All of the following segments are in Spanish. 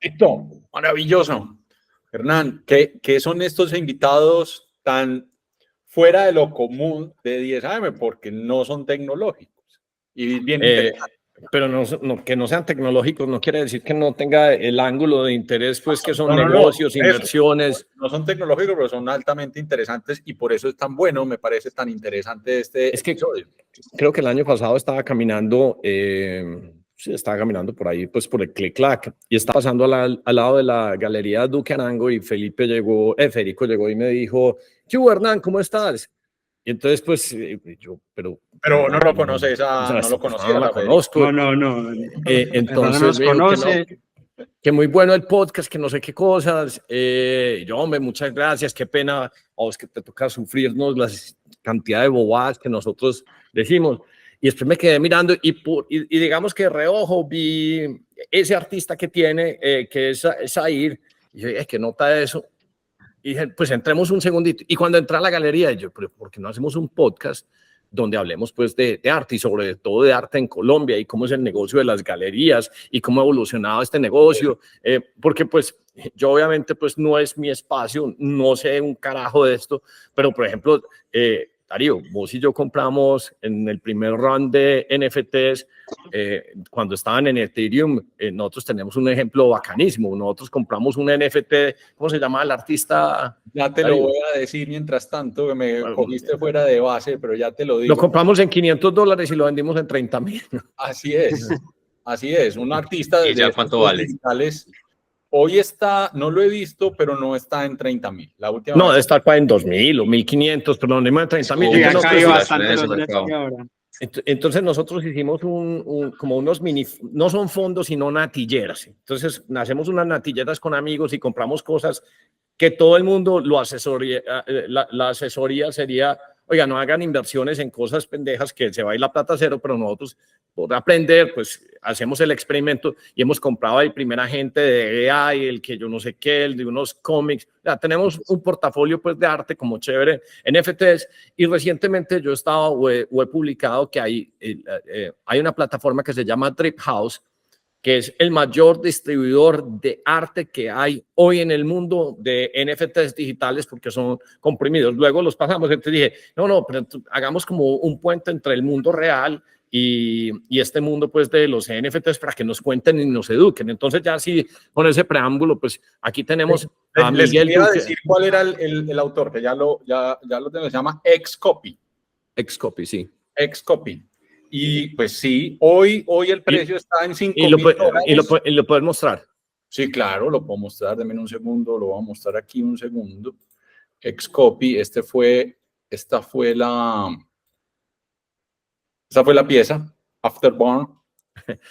Listo, maravilloso. Hernán, ¿qué son estos invitados tan fuera de lo común de 10 AM? Porque no son tecnológicos. Y bien interesante. Pero que no sean tecnológicos no quiere decir que no tenga el ángulo de interés, pues que son negocios, inversiones. No son tecnológicos, pero son altamente interesantes y por eso es tan bueno, me parece tan interesante este episodio. Creo que el año pasado estaba caminando por ahí, pues por el Click-Clack, y estaba pasando al lado de la Galería Duque Arango y Federico llegó y me dijo: ¿qué hubo, Hernán? ¿Cómo estás? Y entonces, pues, yo, pero no lo conoces, no lo conocía. No la conozco. No. Entonces, nos conoce. Que muy bueno el podcast, que no sé qué cosas. Yo, hombre, muchas gracias, qué pena a vos que te toca sufrirnos la cantidad de bobadas que nosotros decimos. Y después me quedé mirando y digamos que de reojo vi ese artista que tiene, que es Zair, y yo dije, ¿qué nota eso? Y dije, pues entremos un segundito. Y cuando entré a la galería, yo, pero ¿por qué no hacemos un podcast donde hablemos pues de arte y sobre todo de arte en Colombia y cómo es el negocio de las galerías y cómo ha evolucionado este negocio? Porque pues yo obviamente pues no es mi espacio, no sé un carajo de esto, pero por ejemplo, Darío, vos y yo compramos en el primer round de NFTs, cuando estaban en Ethereum, nosotros tenemos un ejemplo bacanísimo. Nosotros compramos un NFT, ¿cómo se llama el artista? Ya te lo voy a decir mientras tanto, que me cogiste fuera de base, pero ya te lo digo. Lo compramos en $500 y lo vendimos en 30,000. Así es. Un artista de ya cuánto vale. Digitales. Hoy está, no lo he visto, pero no está en 30,000. La última no, vez está en 2,000 o 1,500, pero no en 30,000. Sí, ha caído bastante los NFTs ahora. Entonces nosotros hicimos como unos mini, no son fondos, sino natilleras. Entonces hacemos unas natilleras con amigos y compramos cosas que todo el mundo lo asesoría. La asesoría sería, oiga, no hagan inversiones en cosas pendejas que se va a ir la plata a cero, pero nosotros por aprender, pues hacemos el experimento y hemos comprado el primer agente de AI, el que yo no sé qué, el de unos cómics. Ya tenemos un portafolio pues de arte como chévere, NFTs, y recientemente yo he estado o he publicado que hay una plataforma que se llama Drip House, que es el mayor distribuidor de arte que hay hoy en el mundo de NFTs digitales, porque son comprimidos. Luego los pasamos. Entonces dije, no, pero hagamos como un puente entre el mundo real y este mundo pues de los NFTs para que nos cuenten y nos eduquen. Entonces ya así con ese preámbulo, pues aquí tenemos a les Miguel quería Duque. decir cuál era el autor, que ya lo tengo, se llama Xcopy. Xcopy, sí. Xcopy. Y pues sí, hoy el precio está en $5,000. ¿Y lo puedes mostrar? Sí, claro, lo puedo mostrar. Deme un segundo, lo voy a mostrar aquí un segundo. Xcopy, esta fue la pieza, Afterburn.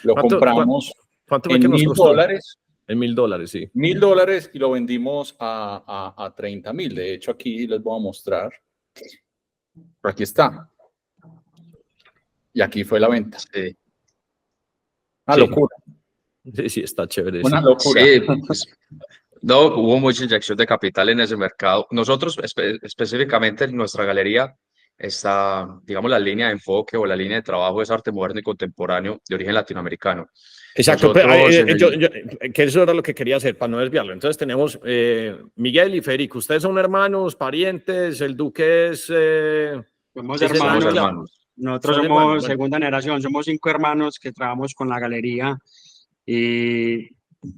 Lo compramos ¿Cuánto en nos costó? $1,000. En $1,000, sí. $1,000 y lo vendimos a 30,000. De hecho, aquí les voy a mostrar. Aquí está. Y aquí fue la venta. Sí. Una locura. Sí, está chévere. Una locura. Sí, pues, no, hubo mucha inyección de capital en ese mercado. Nosotros, específicamente en nuestra galería, está, digamos, la línea de enfoque o la línea de trabajo es arte moderno y contemporáneo de origen latinoamericano. Exacto, que eso era lo que quería hacer para no desviarlo. Entonces tenemos Miguel y Federico. Ustedes son hermanos, parientes, el Duque es... Somos hermanos. Nosotros somos hermanos, segunda generación, somos 5 hermanos que trabajamos con la galería y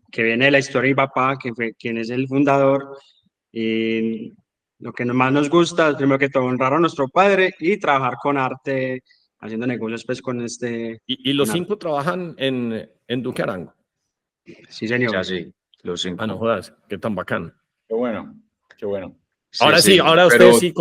que viene de la historia de mi papá, que fue quien es el fundador. Y lo que más nos gusta es, primero que todo, honrar a nuestro padre y trabajar con arte, haciendo negocios pues con este... ¿Y los 5 trabajan en Duque Arango? Sí, señor. Ya sí, los 5. Ah, no jodas, qué tan bacano. Qué bueno, qué bueno. Sí, ahora sí, ahora pero... usted sí,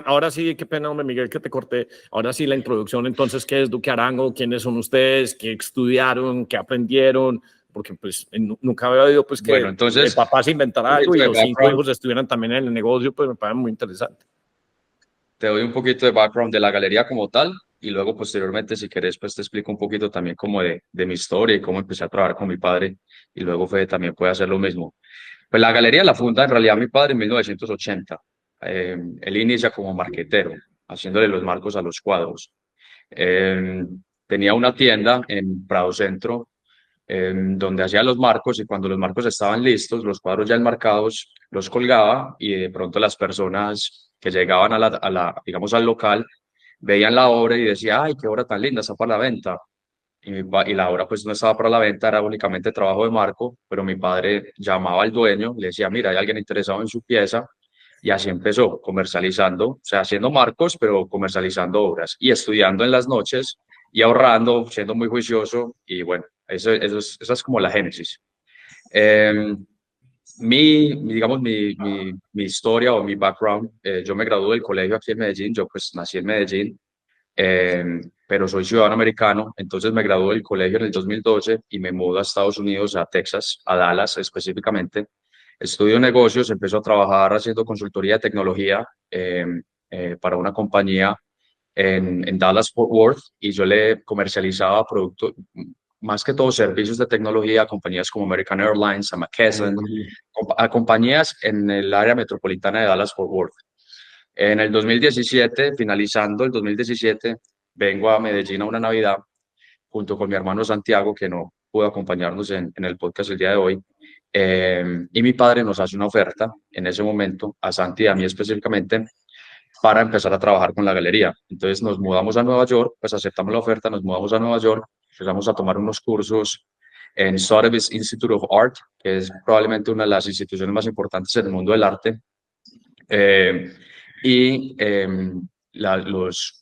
ahora sí, qué pena, hombre, Miguel, que te corté. Ahora sí, la introducción, entonces, ¿qué es Duque Arango? ¿Quiénes son ustedes? ¿Qué estudiaron? ¿Qué aprendieron? Porque pues nunca había oído pues que entonces, el papá se inventara algo y los 5 hijos estuvieran también en el negocio, pues me parece muy interesante. Te doy un poquito de background de la galería como tal y luego posteriormente, si querés, pues te explico un poquito también como de mi historia y cómo empecé a trabajar con mi padre y luego Fede también puede hacer lo mismo. Pues la galería la funda en realidad mi padre en 1980. Él inicia como marquetero, haciéndole los marcos a los cuadros. Tenía una tienda en Prado Centro, donde hacía los marcos, y cuando los marcos estaban listos, los cuadros ya enmarcados, los colgaba, y de pronto las personas que llegaban digamos, al local veían la obra y decían, ay, qué obra tan linda, está para la venta. Y la obra pues no estaba para la venta, era únicamente trabajo de marco, pero mi padre llamaba al dueño, le decía, mira, hay alguien interesado en su pieza, y así empezó, comercializando, o sea, haciendo marcos, pero comercializando obras, y estudiando en las noches, y ahorrando, siendo muy juicioso, y bueno, esa es como la génesis. Digamos, mi historia o mi background, yo me gradué del colegio aquí en Medellín, yo pues nací en Medellín, pero soy ciudadano americano, entonces me gradué del colegio en el 2012 y me mudo a Estados Unidos, a Texas, a Dallas específicamente. Estudio negocios, empiezo a trabajar haciendo consultoría de tecnología para una compañía en Dallas Fort Worth, y yo le comercializaba productos, más que todo servicios de tecnología a compañías como American Airlines, a McKesson, a compañías en el área metropolitana de Dallas Fort Worth. En el 2017, finalizando el 2017, vengo a Medellín a una Navidad junto con mi hermano Santiago, que no pudo acompañarnos en el podcast el día de hoy. Y mi padre nos hace una oferta en ese momento, a Santi y a mí específicamente, para empezar a trabajar con la galería. Entonces nos mudamos a Nueva York, pues aceptamos la oferta, nos mudamos a Nueva York, empezamos a tomar unos cursos en Sotheby's Institute of Art, que es probablemente una de las instituciones más importantes en el mundo del arte.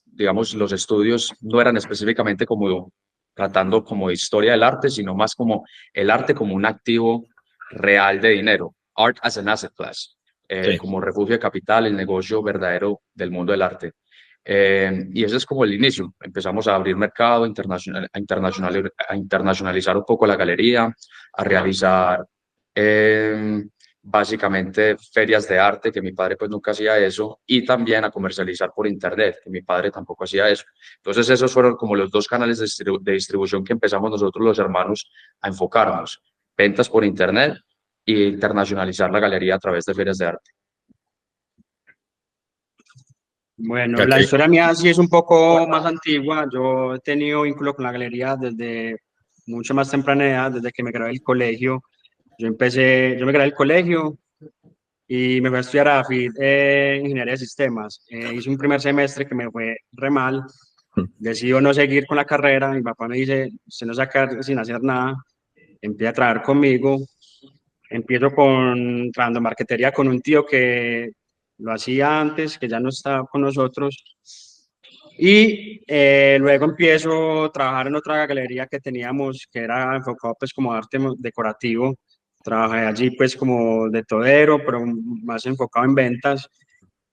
Digamos, los estudios no eran específicamente como tratando como historia del arte, sino más como el arte como un activo real de dinero, art as an asset class, Sí. como refugio de capital, el negocio verdadero del mundo del arte. Y ese es como el inicio. Empezamos a abrir mercado, a internacionalizar un poco la galería, a realizar básicamente ferias de arte, que mi padre pues nunca hacía eso, y también a comercializar por internet, que mi padre tampoco hacía eso. Entonces esos fueron como los dos canales de distribución que empezamos nosotros los hermanos a enfocarnos: ventas por internet e internacionalizar la galería a través de ferias de arte. Bueno, la historia mía sí es un poco más antigua. Yo he tenido vínculo con la galería desde mucho más temprana edad, desde que me gradué del colegio. Yo me gradué del colegio y me fui a estudiar a FIT, Ingeniería de Sistemas. Hice un primer semestre que me fue re mal. Decido no seguir con la carrera. Mi papá me dice, usted no saca sin hacer nada, empieza a trabajar conmigo. Empiezo trabajando en marquetería con un tío que lo hacía antes, que ya no está con nosotros. Y luego empiezo a trabajar en otra galería que teníamos, que era enfocado pues como arte decorativo. Trabajé allí pues como de todero, pero más enfocado en ventas.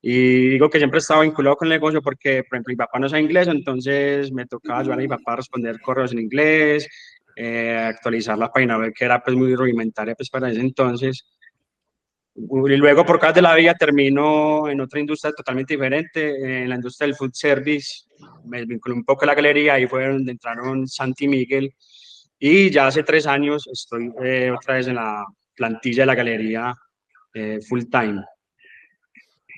Y digo que siempre he estado vinculado con el negocio porque, por ejemplo, mi papá no sabe inglés, entonces me tocaba ayudar a mi papá a responder correos en inglés, actualizar la página web, que era pues muy rudimentaria pues para ese entonces. Y luego, por causa de la vida, termino en otra industria totalmente diferente, en la industria del food service. Me vinculé un poco a la galería, ahí fue donde entraron Santi y Miguel. Y ya hace 3 años estoy otra vez en la plantilla de la galería full time.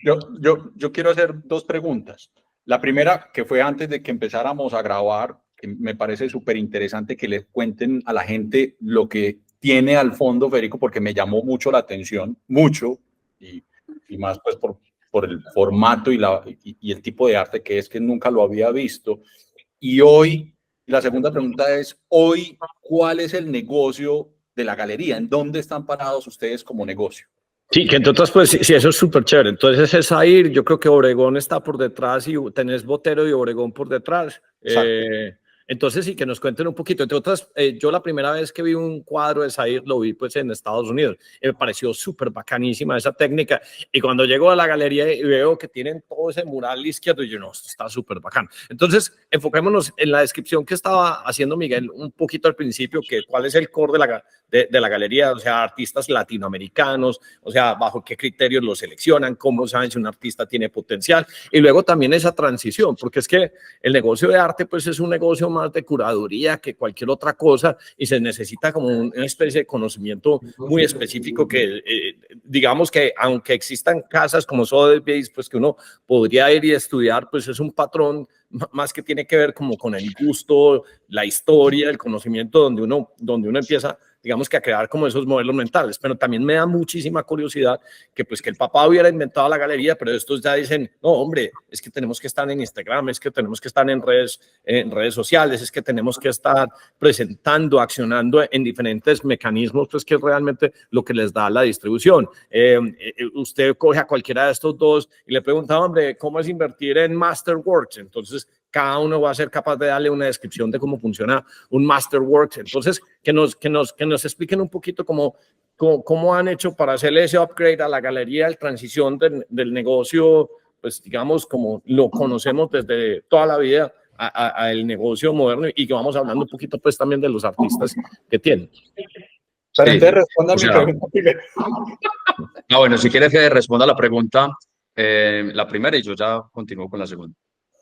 Yo quiero hacer 2 preguntas. La primera, que fue antes de que empezáramos a grabar, que me parece súper interesante que le cuenten a la gente lo que tiene al fondo, Federico, porque me llamó mucho la atención, mucho, y más pues por el formato y el tipo de arte que es, que nunca lo había visto. Y hoy, la segunda pregunta es, hoy, ¿cuál es el negocio de la galería? ¿En dónde están parados ustedes como negocio? Sí, que entre otras, pues sí, eso es súper chévere. Entonces es ahí, yo creo que Obregón está por detrás y tenés Botero y Obregón por detrás. Entonces sí, que nos cuenten un poquito. Entre otras, yo la primera vez que vi un cuadro de Zahir lo vi pues en Estados Unidos. Me pareció súper bacanísima esa técnica. Y cuando llego a la galería y veo que tienen todo ese mural izquierdo, yo no, esto está súper bacán. Entonces, enfoquémonos en la descripción que estaba haciendo Miguel un poquito al principio, que cuál es el core de la galería, o sea, artistas latinoamericanos, o sea, bajo qué criterios lo seleccionan, cómo saben si un artista tiene potencial, y luego también esa transición, porque es que el negocio de arte pues es un negocio más de curaduría que cualquier otra cosa, y se necesita como una especie de conocimiento muy específico que digamos que aunque existan casas como Sotheby's, pues que uno podría ir y estudiar, pues es un patrón más que tiene que ver como con el gusto, la historia, el conocimiento, donde uno empieza, digamos que a crear como esos modelos mentales. Pero también me da muchísima curiosidad que pues que el papá hubiera inventado la galería, pero estos ya dicen, no, hombre, es que tenemos que estar en Instagram, es que tenemos que estar en redes sociales, es que tenemos que estar presentando, accionando en diferentes mecanismos, pues que es realmente lo que les da la distribución. Usted coge a cualquiera de estos dos y le pregunta, hombre, ¿cómo es invertir en Masterworks? Entonces, cada uno va a ser capaz de darle una descripción de cómo funciona un Masterworks. Entonces, que nos expliquen un poquito cómo han hecho para hacerle ese upgrade a la galería, la transición del negocio, pues digamos, como lo conocemos desde toda la vida, al negocio moderno, y que vamos hablando un poquito pues también de los artistas que tienen. Pero Sí, entonces responda o mi sea, pregunta primero. bueno, si quieres que responda la pregunta, la primera, y yo ya continúo con la segunda.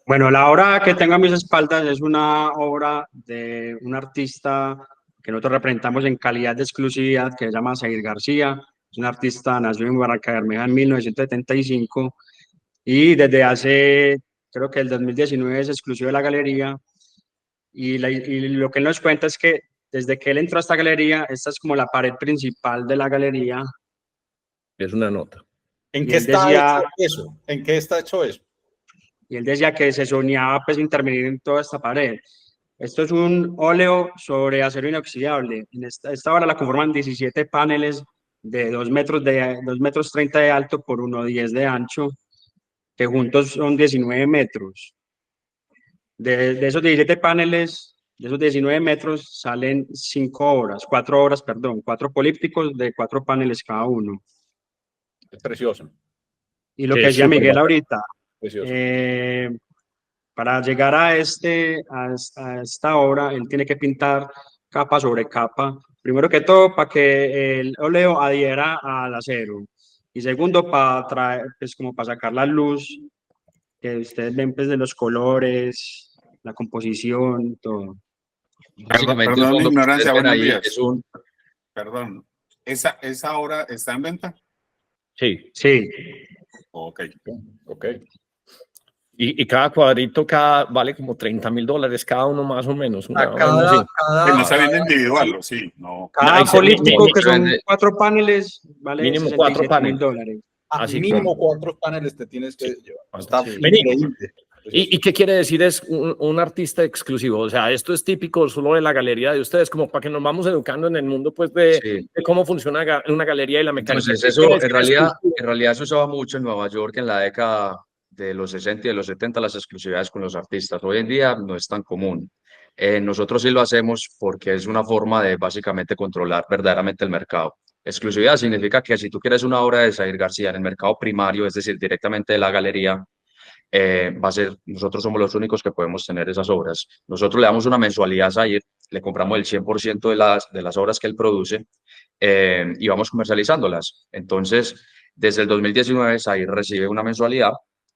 Bueno, la obra que tengo a mis espaldas es una obra de un artista que nosotros representamos en calidad de exclusividad, que se llama Zair García. Es un artista, nació en Barranca Bermeja en 1975 y desde hace, creo que el 2019 es exclusivo de la galería. Y lo que él nos cuenta es que desde que él entró a esta galería, esta es como la pared principal de la galería. Es una nota. ¿En Y qué él está decía, hecho eso? ¿En qué está hecho eso? y él decía que se soñaba pues intervenir en toda esta pared. Esto es un óleo sobre acero inoxidable. En esta obra la conforman 17 paneles de 2 metros 30 de alto por 1,10 de ancho, que juntos son 19 metros. De esos 17 paneles, de esos 19 metros, salen 4 obras, perdón, 4 polípticos de 4 paneles cada uno. Es precioso, Y lo Sí, que decía súper Miguel bacán. ahorita, precioso. para llegar a esta obra, él tiene que pintar capa sobre capa. Primero que todo, para que el óleo adhiera al acero. Y segundo, para traer, pues como para sacar la luz que ustedes ven pues, de los colores, la composición, todo. Básicamente el Perdón mi fondo que ustedes ignorancia, ven buenos ahí es días. un... Perdón. ¿Esa obra está en venta? Sí. Sí, Ok. Ok. Y cada cuadrito vale como $30,000 cada uno más o menos. A Bueno, sí. Pues no se vende individual, ¿o sí? No. cada Ahí políptico, que se son vende. 4 paneles, vale Mínimo 4 paneles. $67,000. Así Mínimo como. 4 paneles te tienes que Sí. llevar. Está Sí. increíble. ¿Y qué quiere decir es un artista exclusivo? O sea, esto es típico solo de la galería de ustedes, como para que nos vamos educando en el mundo pues Sí. de cómo funciona una galería y la mecánica. Entonces, ¿Qué eso quiere en decir realidad, exclusivo? en realidad se usaba mucho en Nueva York en la década de los 60 y de los 70, las exclusividades con los artistas. Hoy en día no es tan común. Nosotros sí lo hacemos porque es una forma de básicamente controlar verdaderamente el mercado. Exclusividad significa que si tú quieres una obra de Zair García en el mercado primario, es decir, directamente de la galería, va a ser, nosotros somos los únicos que podemos tener esas obras. Nosotros le damos una mensualidad a Zair, le compramos el 100% de las obras que él produce y vamos comercializándolas. Entonces, desde el 2019, Zair recibe una mensualidad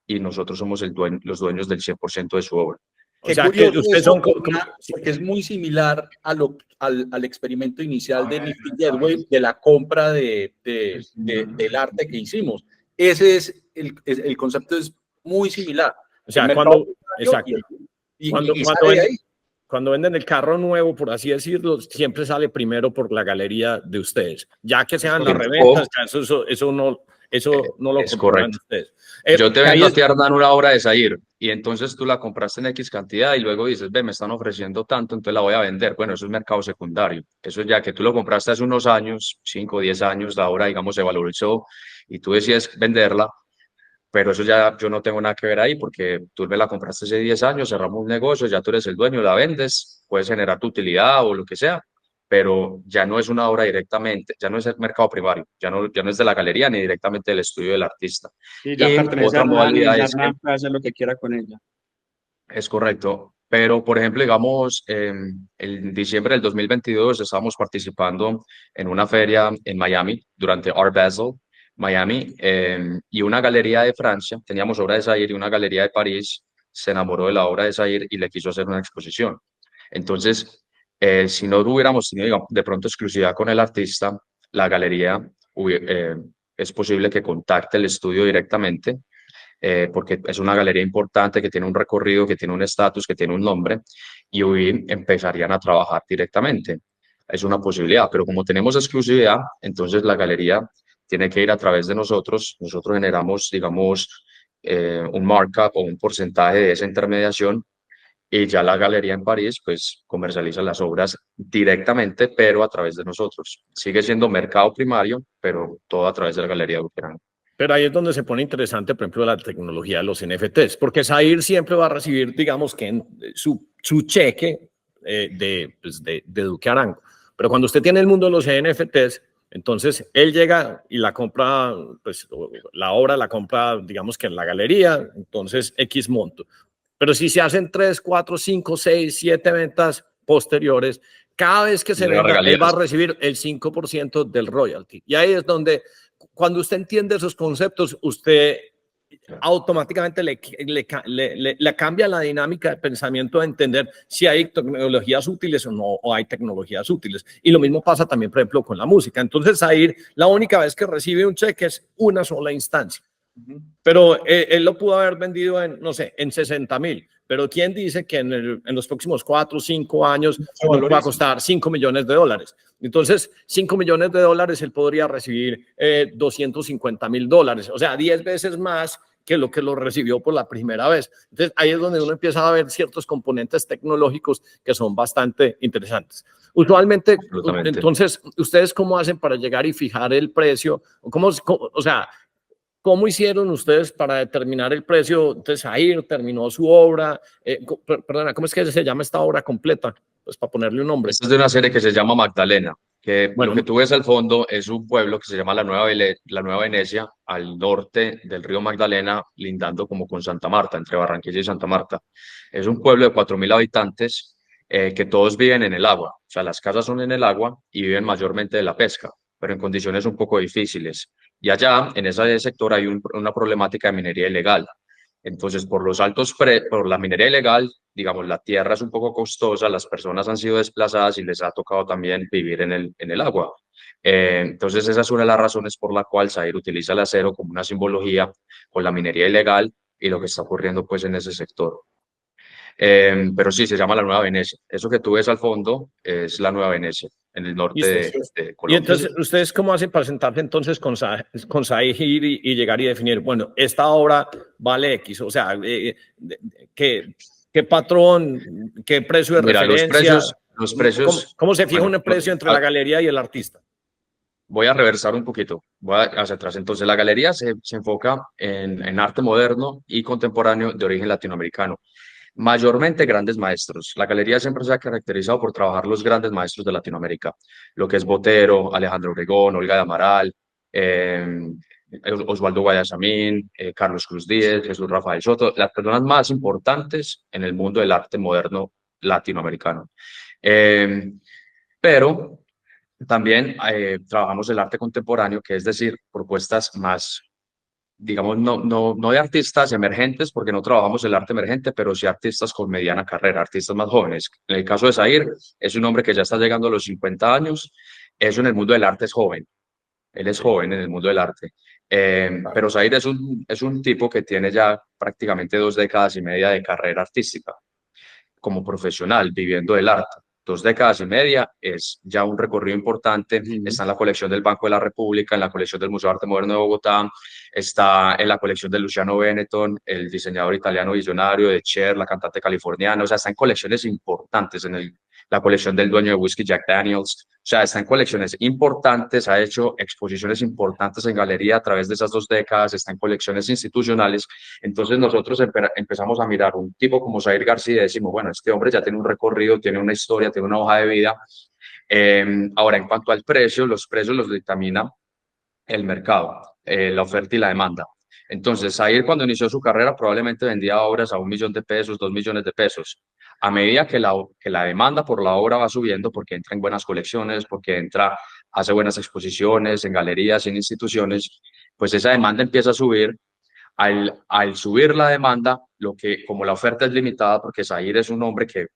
y nosotros somos los dueños del 100% de su obra. O Qué sea, que curioso ustedes eso, son porque es muy similar al experimento inicial de Nifty Gateway de la compra del arte que hicimos. Ese es el concepto es muy similar. o sea, El mercado exacto. y Cuando sale de ahí. cuando venden el carro nuevo, por así decirlo, siempre sale primero por la galería de ustedes. Ya que sean las correcto. reventas, ya eso no lo Es controlan correcto. ustedes. Yo te Que ahí vendo a es- ti, Hernán, una obra de Zair y entonces tú la compraste en X cantidad y luego dices, ve, me están ofreciendo tanto, entonces la voy a vender. Bueno, eso es mercado secundario. Eso ya que tú lo compraste hace unos años, 5 o 10 años, la obra, digamos, se valorizó y tú decides venderla, pero eso ya yo no tengo nada que ver ahí porque tú me la compraste hace 10 años, cerramos un negocio, ya tú eres el dueño, la vendes, puedes generar tu utilidad o lo que sea, pero ya no es una obra directamente, ya no es el mercado primario, ya no es de la galería ni directamente del estudio del artista. Y ya Y pertenece a otra Hernán y modalidad ya es que Hernán puede hacer lo que quiera con ella. es correcto, pero por ejemplo, digamos, en diciembre del 2022 estábamos participando en una feria en Miami durante Art Basel, Miami, y una galería de Francia, teníamos obra de Zaire y una galería de París se enamoró de la obra de Zaire y le quiso hacer una exposición. Entonces, si no hubiéramos tenido digamos, de pronto exclusividad con el artista, la galería es posible que contacte el estudio directamente, porque es una galería importante que tiene un recorrido, que tiene un estatus, que tiene un nombre, y hoy empezarían a trabajar directamente. Es una posibilidad, pero como tenemos exclusividad, entonces la galería tiene que ir a través de nosotros. Nosotros generamos, digamos, un markup o un porcentaje de esa intermediación, y ya la galería en París pues comercializa las obras directamente, pero a través de nosotros. Sigue siendo mercado primario, pero todo a través de la Galería de Bucaramanga. Pero ahí es donde se pone interesante, por ejemplo, la tecnología de los NFTs, porque Zahir siempre va a recibir, digamos que su cheque pues de Duque Arango. Pero cuando usted tiene el mundo de los NFTs, entonces él llega y la compra, pues la obra la compra, digamos que en la galería, entonces X monto. Pero si se hacen 3, 4, 5, 6, 7 ventas posteriores, cada vez que se venda, él va a recibir el 5% del royalty. Y ahí es donde, cuando usted entiende esos conceptos, usted automáticamente le cambia la dinámica de pensamiento de entender si hay tecnologías útiles o no, o hay tecnologías útiles. Y lo mismo pasa también, por ejemplo, con la música. Entonces, ahí la única vez que recibe un cheque es una sola instancia. Pero él lo pudo haber vendido en, no sé, en 60,000. Pero ¿quién dice que en los próximos 4 o 5 años no va a costar $5 millones? Entonces, $5 millones él podría recibir $250,000. O sea, 10 veces más que lo recibió por la primera vez. Entonces, ahí es donde uno empieza a ver ciertos componentes tecnológicos que son bastante interesantes. Usualmente, entonces, ¿ustedes cómo hacen para llegar y fijar el precio? O sea, ¿cómo hicieron ustedes para determinar el precio? Entonces, Zahir terminó su obra. Perdona, ¿cómo es que se llama esta obra completa? Pues para ponerle un nombre. Esta es de una serie que se llama Magdalena, que bueno, lo que tú ves al fondo es un pueblo que se llama la Nueva Venecia, al norte del río Magdalena, lindando como con Santa Marta, entre Barranquilla y Santa Marta. Es un pueblo de 4.000 habitantes que todos viven en el agua. O sea, las casas son en el agua y viven mayormente de la pesca, pero en condiciones un poco difíciles. Y allá, en ese sector, hay una problemática de minería ilegal. Entonces, por la minería ilegal, digamos, la tierra es un poco costosa, las personas han sido desplazadas y les ha tocado también vivir en el agua. Entonces, esa es una de las razones por la cual Zahir utiliza el acero como una simbología con la minería ilegal y lo que está ocurriendo pues en ese sector. Pero sí, se llama la Nueva Venecia. Eso que tú ves al fondo es la Nueva Venecia, en el norte de Colombia. Y entonces, ¿ustedes cómo hacen para sentarse entonces con Zahir y llegar y definir, bueno, esta obra vale X? O sea, ¿qué patrón, qué precio de referencia? Los precios ¿Cómo se fija un precio entre la galería y el artista? Voy a reversar un poquito, voy hacia atrás. Entonces, la galería se enfoca en arte moderno y contemporáneo de origen latinoamericano. Mayormente grandes maestros. La galería siempre se ha caracterizado por trabajar los grandes maestros de Latinoamérica, lo que es Botero, Alejandro Obregón, Olga de Amaral, Osvaldo Guayasamín, Carlos Cruz Díez, Jesús Rafael Soto, las personas más importantes en el mundo del arte moderno latinoamericano. Pero también trabajamos el arte contemporáneo, que es decir, propuestas más, digamos, no de artistas emergentes, porque no trabajamos el arte emergente, pero sí artistas con mediana carrera, artistas más jóvenes. En el caso de Zahir, es un hombre que ya está llegando a los 50 años, eso en el mundo del arte es joven, él es joven en el mundo del arte. Pero Zahir es un tipo que tiene ya prácticamente 2 décadas y media de carrera artística como profesional, viviendo del arte. 2 décadas y media es ya un recorrido importante. Está en la colección del Banco de la República, en la colección del Museo de Arte Moderno de Bogotá, está en la colección de Luciano Benetton, el diseñador italiano visionario, de Cher, la cantante californiana. O sea, está en colecciones importantes, la colección del dueño de whisky, Jack Daniels. O sea, está en colecciones importantes, ha hecho exposiciones importantes en galería a través de esas 2 décadas, está en colecciones institucionales. Entonces nosotros empezamos a mirar un tipo como Zahir García y decimos, bueno, este hombre ya tiene un recorrido, tiene una historia, tiene una hoja de vida. Ahora, en cuanto al precio, los precios los dictamina el mercado, la oferta y la demanda. Entonces, Zahir cuando inició su carrera probablemente vendía obras a $1 millón, $2 millones. A medida que la demanda por la obra va subiendo, porque entra en buenas colecciones, porque hace buenas exposiciones en galerías, en instituciones, pues esa demanda empieza a subir. Al subir la demanda, como la oferta es limitada, porque Zahir es un hombre que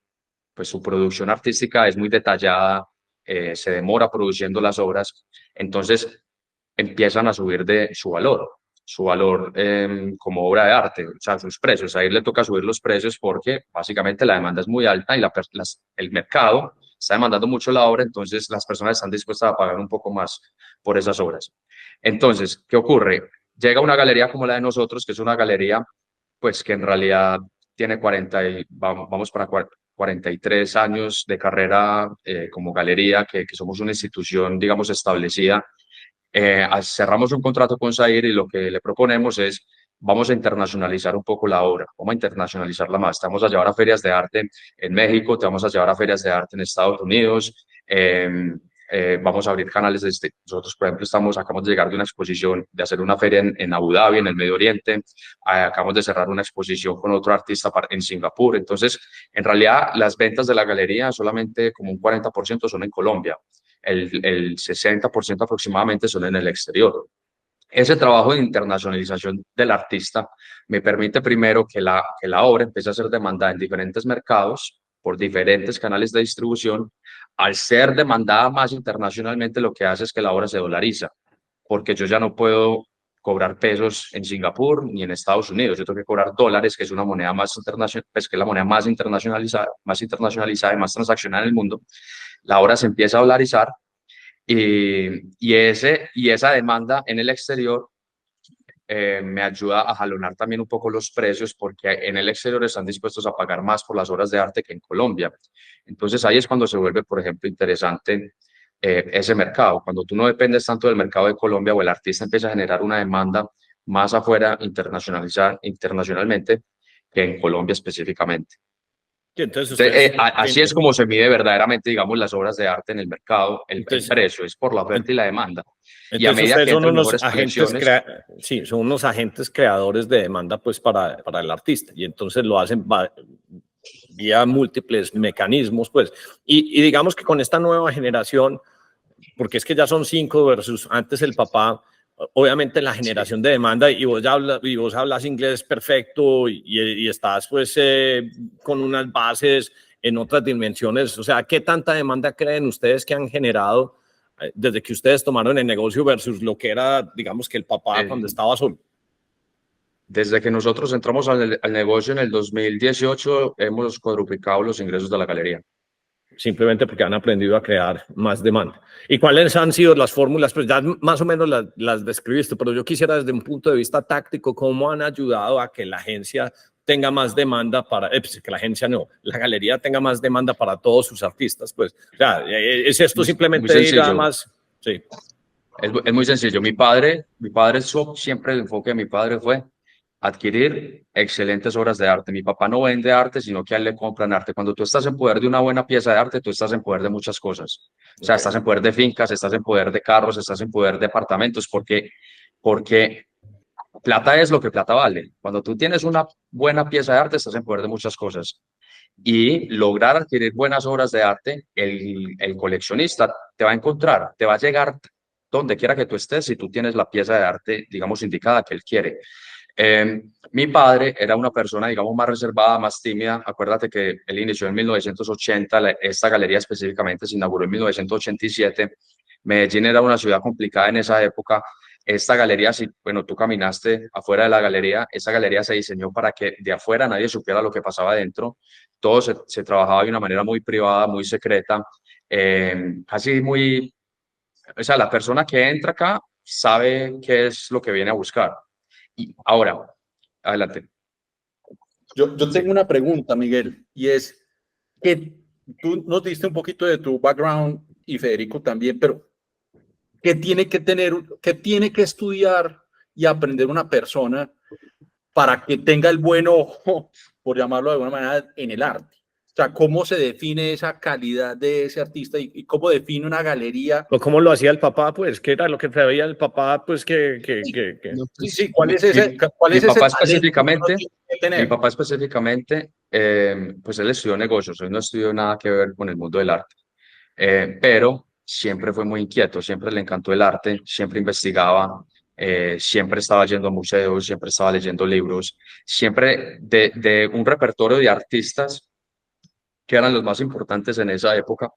pues su producción artística es muy detallada, se demora produciendo las obras, entonces empiezan a subir de su valor como obra de arte, o sea, sus precios. A él le toca subir los precios porque básicamente la demanda es muy alta y el mercado está demandando mucho la obra, entonces las personas están dispuestas a pagar un poco más por esas obras. Entonces, ¿qué ocurre? Llega una galería como la de nosotros, que es una galería, pues que en realidad tiene 40 vamos para 43 años de carrera como galería, que somos una institución, digamos, establecida. Cerramos un contrato con Zaire y lo que le proponemos es, vamos a internacionalizar un poco la obra, vamos a internacionalizarla más. Te vamos a llevar a ferias de arte en México, te vamos a llevar a ferias de arte en Estados Unidos, vamos a abrir canales nosotros, por ejemplo, acabamos de llegar de una exposición, de hacer una feria en Abu Dhabi, en el Medio Oriente, acabamos de cerrar una exposición con otro artista en Singapur. Entonces, en realidad, las ventas de la galería solamente como un 40% son en Colombia, el 60% aproximadamente son en el exterior. Ese trabajo de internacionalización del artista me permite primero que la obra empiece a ser demandada en diferentes mercados por diferentes canales de distribución. Al ser demandada más internacionalmente, lo que hace es que la obra se dolariza, porque yo ya no puedo cobrar pesos en Singapur ni en Estados Unidos. Yo tengo que cobrar dólares, que es una moneda más internacional, pues que es la moneda más internacionalizada y más transaccional en el mundo. La obra se empieza a dolarizar y esa demanda en el exterior me ayuda a jalonar también un poco los precios, porque en el exterior están dispuestos a pagar más por las obras de arte que en Colombia. Entonces ahí es cuando se vuelve, por ejemplo, interesante ese mercado. Cuando tú no dependes tanto del mercado de Colombia o el artista empieza a generar una demanda más afuera, internacionalmente, que en Colombia específicamente. Entonces, Así es como se mide verdaderamente, digamos, las obras de arte en el mercado, el precio, es por la oferta y la demanda. Y a entonces medida ustedes que son entran unos mejores agentes, colecciones, sí, son unos agentes creadores de demanda pues para el artista y entonces lo hacen vía múltiples mecanismos pues y digamos que con esta nueva generación, porque es que ya son 5 versus antes el papá, obviamente la generación de demanda y vos hablas inglés perfecto y estás pues con unas bases en otras dimensiones, o sea, ¿qué tanta demanda creen ustedes que han generado desde que ustedes tomaron el negocio versus lo que era, digamos, que el papá cuando estaba solo? desde que nosotros entramos al negocio en el 2018, hemos cuadruplicado los ingresos de la galería. Simplemente porque han aprendido a crear más demanda. ¿Y cuáles han sido las fórmulas? Pues ya más o menos las describiste, pero yo quisiera desde un punto de vista táctico, ¿cómo han ayudado a que la agencia tenga más demanda para, pues que la agencia no, la galería tenga más demanda para todos sus artistas? Pues, o sea, ¿es esto simplemente ir a más? Sí. Es muy sencillo. Mi padre, siempre el enfoque de mi padre fue adquirir excelentes obras de arte. Mi papá no vende arte, sino que a él le compran arte. Cuando tú estás en poder de una buena pieza de arte, tú estás en poder de muchas cosas. O sea, estás en poder de fincas, estás en poder de carros, estás en poder de apartamentos, porque plata es lo que plata vale. Cuando tú tienes una buena pieza de arte, estás en poder de muchas cosas. Y lograr adquirir buenas obras de arte, el coleccionista te va a encontrar, te va a llegar donde quiera que tú estés si tú tienes la pieza de arte, digamos, indicada que él quiere. Mi padre era una persona, digamos, más reservada, más tímida. Acuérdate que él inició en 1980, esta galería específicamente se inauguró en 1987. Medellín era una ciudad complicada en esa época. Esta galería, si, bueno, tú caminaste afuera de la galería, esa galería se diseñó para que de afuera nadie supiera lo que pasaba adentro. Todo se trabajaba de una manera muy privada, muy secreta, casi muy, o sea, la persona que entra acá sabe qué es lo que viene a buscar. Y ahora, adelante. Yo tengo una pregunta, Miguel, y es que tú nos diste un poquito de tu background y Federico también, pero ¿qué tiene que tener, qué tiene que estudiar y aprender una persona para que tenga el buen ojo, por llamarlo de alguna manera, en el arte? O sea, ¿cómo se define esa calidad de ese artista y cómo define una galería? ¿O cómo lo hacía el papá? Pues, ¿qué era lo que veía el papá? Pues, Sí, ¿cuál es ese? ¿Cuál es ese Mi papá específicamente, pues él estudió negocios, él no estudió nada que ver con el mundo del arte, pero siempre fue muy inquieto, siempre le encantó el arte, siempre investigaba, siempre estaba yendo a museos, siempre estaba leyendo libros, siempre de un repertorio de artistas que eran los más importantes en esa época,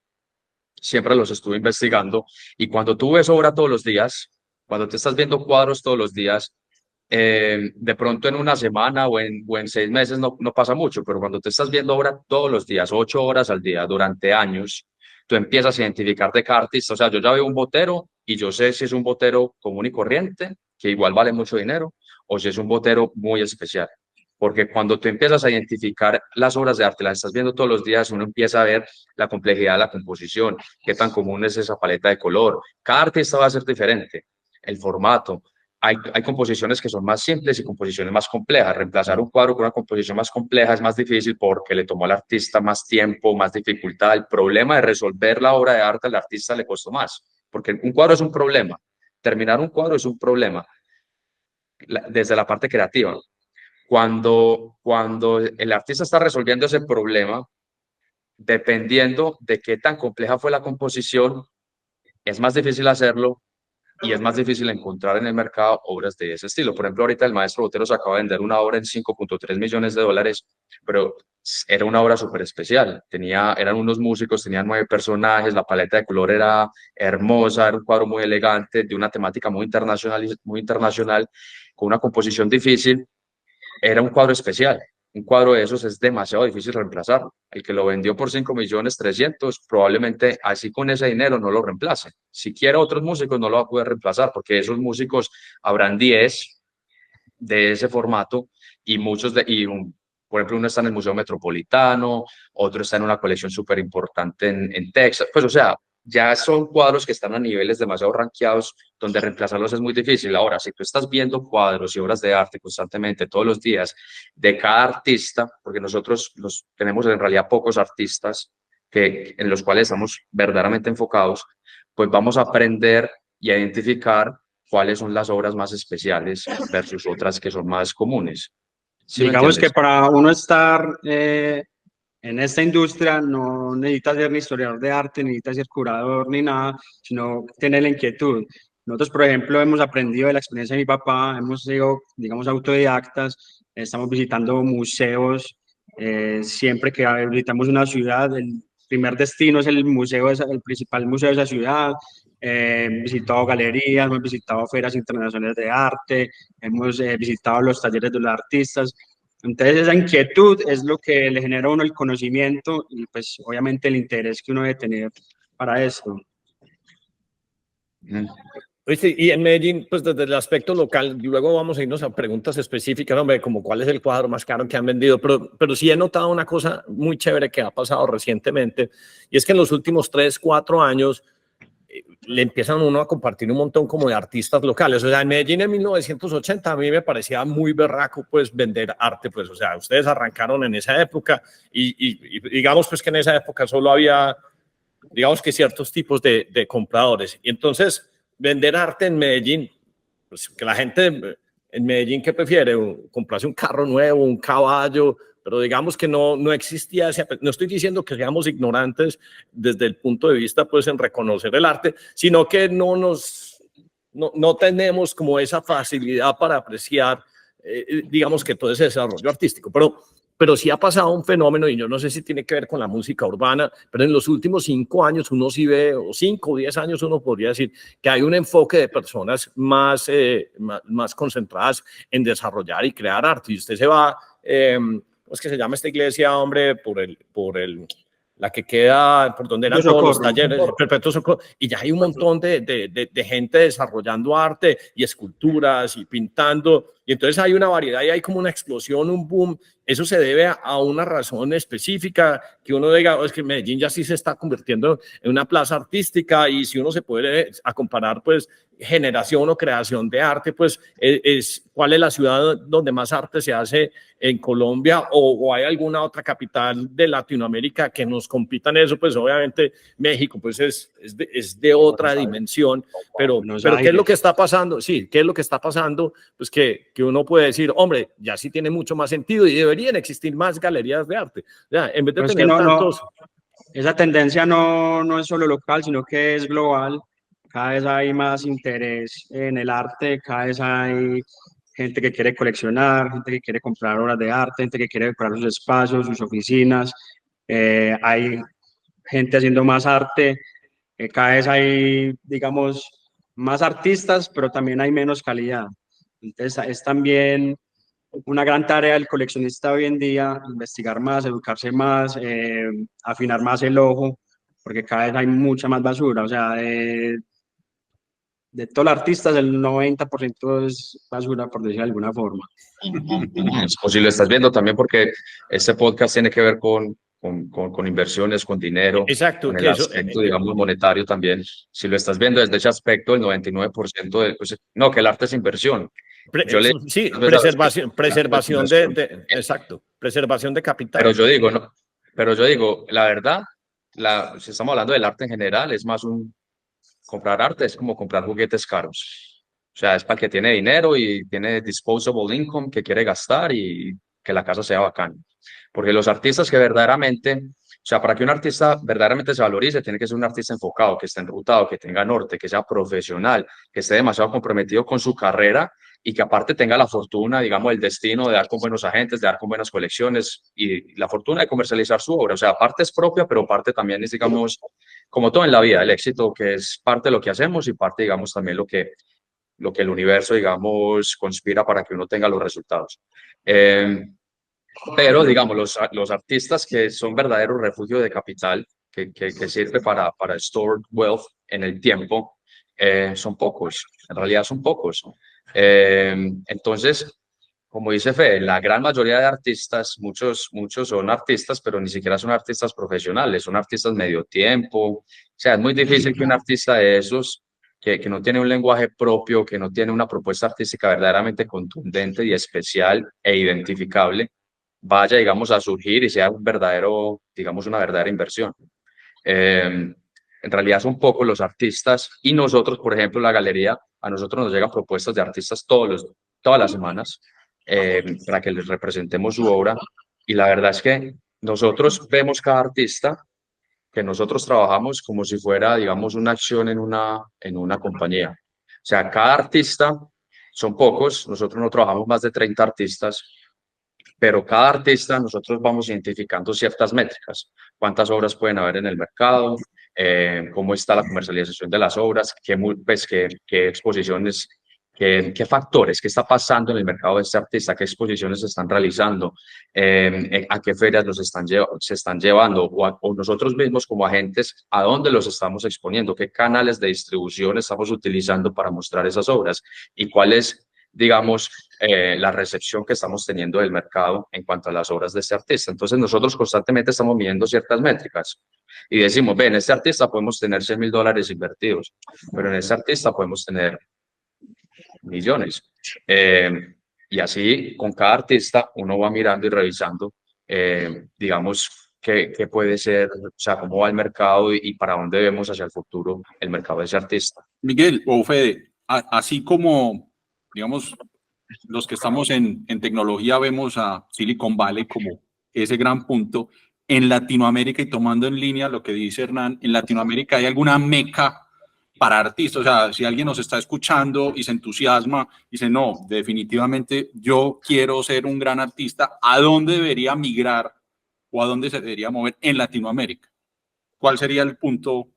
siempre los estuve investigando. Y cuando tú ves obra todos los días, Cuando te estás viendo cuadros todos los días, de pronto en una semana o en 6 meses no pasa mucho, pero cuando te estás viendo ahora todos los días, 8 horas al día, durante años, tú empiezas a identificar de cada artista. O sea, yo ya veo un botero y yo sé si es un botero común y corriente, que igual vale mucho dinero, o si es un botero muy especial. Porque cuando tú empiezas a identificar las obras de arte, las estás viendo todos los días, uno empieza a ver la complejidad de la composición, qué tan común es esa paleta de color. Cada artista va a ser diferente, el formato. Hay composiciones que son más simples y composiciones más complejas. Reemplazar un cuadro con una composición más compleja es más difícil porque le tomó al artista más tiempo, más dificultad. El problema de resolver la obra de arte al artista le costó más, porque un cuadro es un problema. Terminar un cuadro es un problema desde la parte creativa. Cuando el artista está resolviendo ese problema, dependiendo de qué tan compleja fue la composición, es más difícil hacerlo y es más difícil encontrar en el mercado obras de ese estilo. Por ejemplo, ahorita el maestro Botero se acaba de vender una obra en $5.3 millones, pero era una obra súper especial. Eran unos músicos, tenían 9 personajes, la paleta de color era hermosa, era un cuadro muy elegante, de una temática muy internacional, con una composición difícil. Era un cuadro especial. Un cuadro de esos es demasiado difícil reemplazar. El que lo vendió por 5.300.000, probablemente así con ese dinero no lo reemplace. Si quiere otros músicos no lo va a poder reemplazar porque esos músicos habrán 10 de ese formato y por ejemplo, uno está en el Museo Metropolitano, otro está en una colección súper importante en Texas. Pues o sea, ya son cuadros que están a niveles demasiado rankeados donde reemplazarlos es muy difícil. Ahora, si tú estás viendo cuadros y obras de arte constantemente, todos los días, de cada artista, porque nosotros tenemos en realidad pocos artistas en los cuales estamos verdaderamente enfocados, pues vamos a aprender y a identificar cuáles son las obras más especiales versus otras que son más comunes. ¿Sí me Digamos que entiendes? para uno estar en esta industria no necesita ser ni historiador de arte, ni necesita ser curador ni nada, sino tener la inquietud. Nosotros, por ejemplo, hemos aprendido de la experiencia de mi papá, hemos sido, digamos, autodidactas, estamos visitando museos, siempre que visitamos una ciudad, el primer destino es el museo, el principal museo de esa ciudad. Hemos visitado galerías, hemos visitado ferias internacionales de arte, hemos visitado los talleres de los artistas. Entonces esa inquietud es lo que le genera a uno el conocimiento y pues obviamente el interés que uno debe tener para esto. ¿Viste? Y en Medellín, pues desde el aspecto local, y luego vamos a irnos a preguntas específicas, hombre, como cuál es el cuadro más caro que han vendido, pero sí he notado una cosa muy chévere que ha pasado recientemente, y es que en los últimos 3, 4 años le empiezan uno a compartir un montón como de artistas locales. O sea, en Medellín en 1980 a mí me parecía muy berraco pues vender arte, pues o sea, ustedes arrancaron en esa época y digamos pues que en esa época solo había, digamos que ciertos tipos de compradores. Y entonces vender arte en Medellín, pues que la gente en Medellín que prefiere comprarse un carro nuevo, un caballo, pero digamos que no existía ese, no estoy diciendo que seamos ignorantes desde el punto de vista pues en reconocer el arte, sino que no tenemos como esa facilidad para apreciar digamos que todo ese desarrollo artístico, pero sí ha pasado un fenómeno, y yo no sé si tiene que ver con la música urbana, pero en los últimos 5 años uno sí ve, o 5 o 10 años uno podría decir, que hay un enfoque de personas más concentradas en desarrollar y crear arte. Y usted se va, ¿cómo es que se llama esta iglesia, hombre? La que queda por donde eran todos los talleres, Perpetuo Socorro, y ya hay un montón de gente desarrollando arte y esculturas y pintando, y entonces hay una variedad y hay como una explosión, un boom. Eso se debe a una razón específica, que uno diga, oh, es que Medellín ya sí se está convirtiendo en una plaza artística, y si uno se puede a comparar pues generación o creación de arte, pues ¿cuál es la ciudad donde más arte se hace en Colombia, o hay alguna otra capital de Latinoamérica que nos compita en eso? Pues obviamente México pues es de otra dimensión, pero ¿qué es lo que está pasando? Sí, ¿qué es lo que está pasando? Pues que uno puede decir, hombre, ya sí tiene mucho más sentido y deberían existir más galerías de arte. O sea, en vez de tener tantos... Esa tendencia no es solo local, sino que es global. Cada vez hay más interés en el arte, cada vez hay gente que quiere coleccionar, gente que quiere comprar obras de arte, gente que quiere decorar sus espacios, sus oficinas. Hay gente haciendo más arte. Cada vez hay, digamos, más artistas, pero también hay menos calidad. Entonces es también una gran tarea del coleccionista hoy en día, investigar más, educarse más, afinar más el ojo, porque cada vez hay mucha más basura. O sea, de todos los artistas, el 90% es basura, por decirlo de alguna forma. O si lo estás viendo también porque este podcast tiene que ver con inversiones, con dinero, Exacto, con el que eso, aspecto, digamos, monetario también. Si lo estás viendo desde ese aspecto, el 99% de, pues, no, que el arte es inversión. Yo le, sí, muchas veces a las preservación, preservación personas, exacto, preservación de pero capital. yo digo, no, pero yo digo, la verdad, si estamos hablando del arte en general, es más comprar arte es como comprar juguetes caros. O sea, es para el que tiene dinero y tiene disposable income que quiere gastar y que la casa sea bacana. Porque los artistas que verdaderamente, o sea, para que un artista verdaderamente se valorice, tiene que ser un artista enfocado, que esté enrutado, que tenga norte, que sea profesional, que esté demasiado comprometido con su carrera y que aparte tenga la fortuna, digamos, el destino de dar con buenos agentes, de dar con buenas colecciones y la fortuna de comercializar su obra. O sea, parte es propia, pero parte también es, digamos, como todo en la vida, el éxito que es parte de lo que hacemos y parte, digamos, también lo que el universo, digamos, conspira para que uno tenga los resultados. Pero, digamos, los artistas que son verdaderos refugios de capital, que sirve para store wealth en el tiempo, son pocos, en realidad son pocos. Entonces, como dice Fede, la gran mayoría de artistas, muchos son artistas, pero ni siquiera son artistas profesionales, son artistas medio tiempo. O sea, es muy difícil que un artista de esos, que no tiene un lenguaje propio, que no tiene una propuesta artística verdaderamente contundente y especial e identificable, vaya, digamos, a surgir y sea un verdadero, digamos, una verdadera inversión. En realidad son pocos los artistas y nosotros, por ejemplo, la galería, a nosotros nos llegan propuestas de artistas todas las semanas para que les representemos su obra. Y la verdad es que nosotros vemos cada artista que nosotros trabajamos como si fuera, digamos, una acción en una compañía. O sea, cada artista, son pocos, nosotros no trabajamos más de 30 artistas, pero cada artista nosotros vamos identificando ciertas métricas, cuántas obras pueden haber en el mercado, cómo está la comercialización de las obras, qué exposiciones, qué factores, qué está pasando en el mercado de este artista, qué exposiciones se están realizando, a qué ferias se están llevando, o nosotros mismos como agentes, a dónde los estamos exponiendo, qué canales de distribución estamos utilizando para mostrar esas obras y cuál es, digamos, la recepción que estamos teniendo del mercado en cuanto a las obras de este artista. Entonces nosotros constantemente estamos midiendo ciertas métricas y decimos, en este artista podemos tener $100,000 invertidos, pero en este artista podemos tener millones. Y así con cada artista uno va mirando y revisando, digamos, qué puede ser, o sea, cómo va el mercado y para dónde vemos hacia el futuro el mercado de ese artista. Miguel o Fede, así como, digamos, los que estamos en tecnología vemos a Silicon Valley como ese gran punto, en Latinoamérica, y tomando en línea lo que dice Hernán, en Latinoamérica hay alguna meca para artistas. O sea, si alguien nos está escuchando y se entusiasma, dice, no, definitivamente yo quiero ser un gran artista, ¿a dónde debería migrar o a dónde se debería mover en Latinoamérica? ¿Cuál sería el punto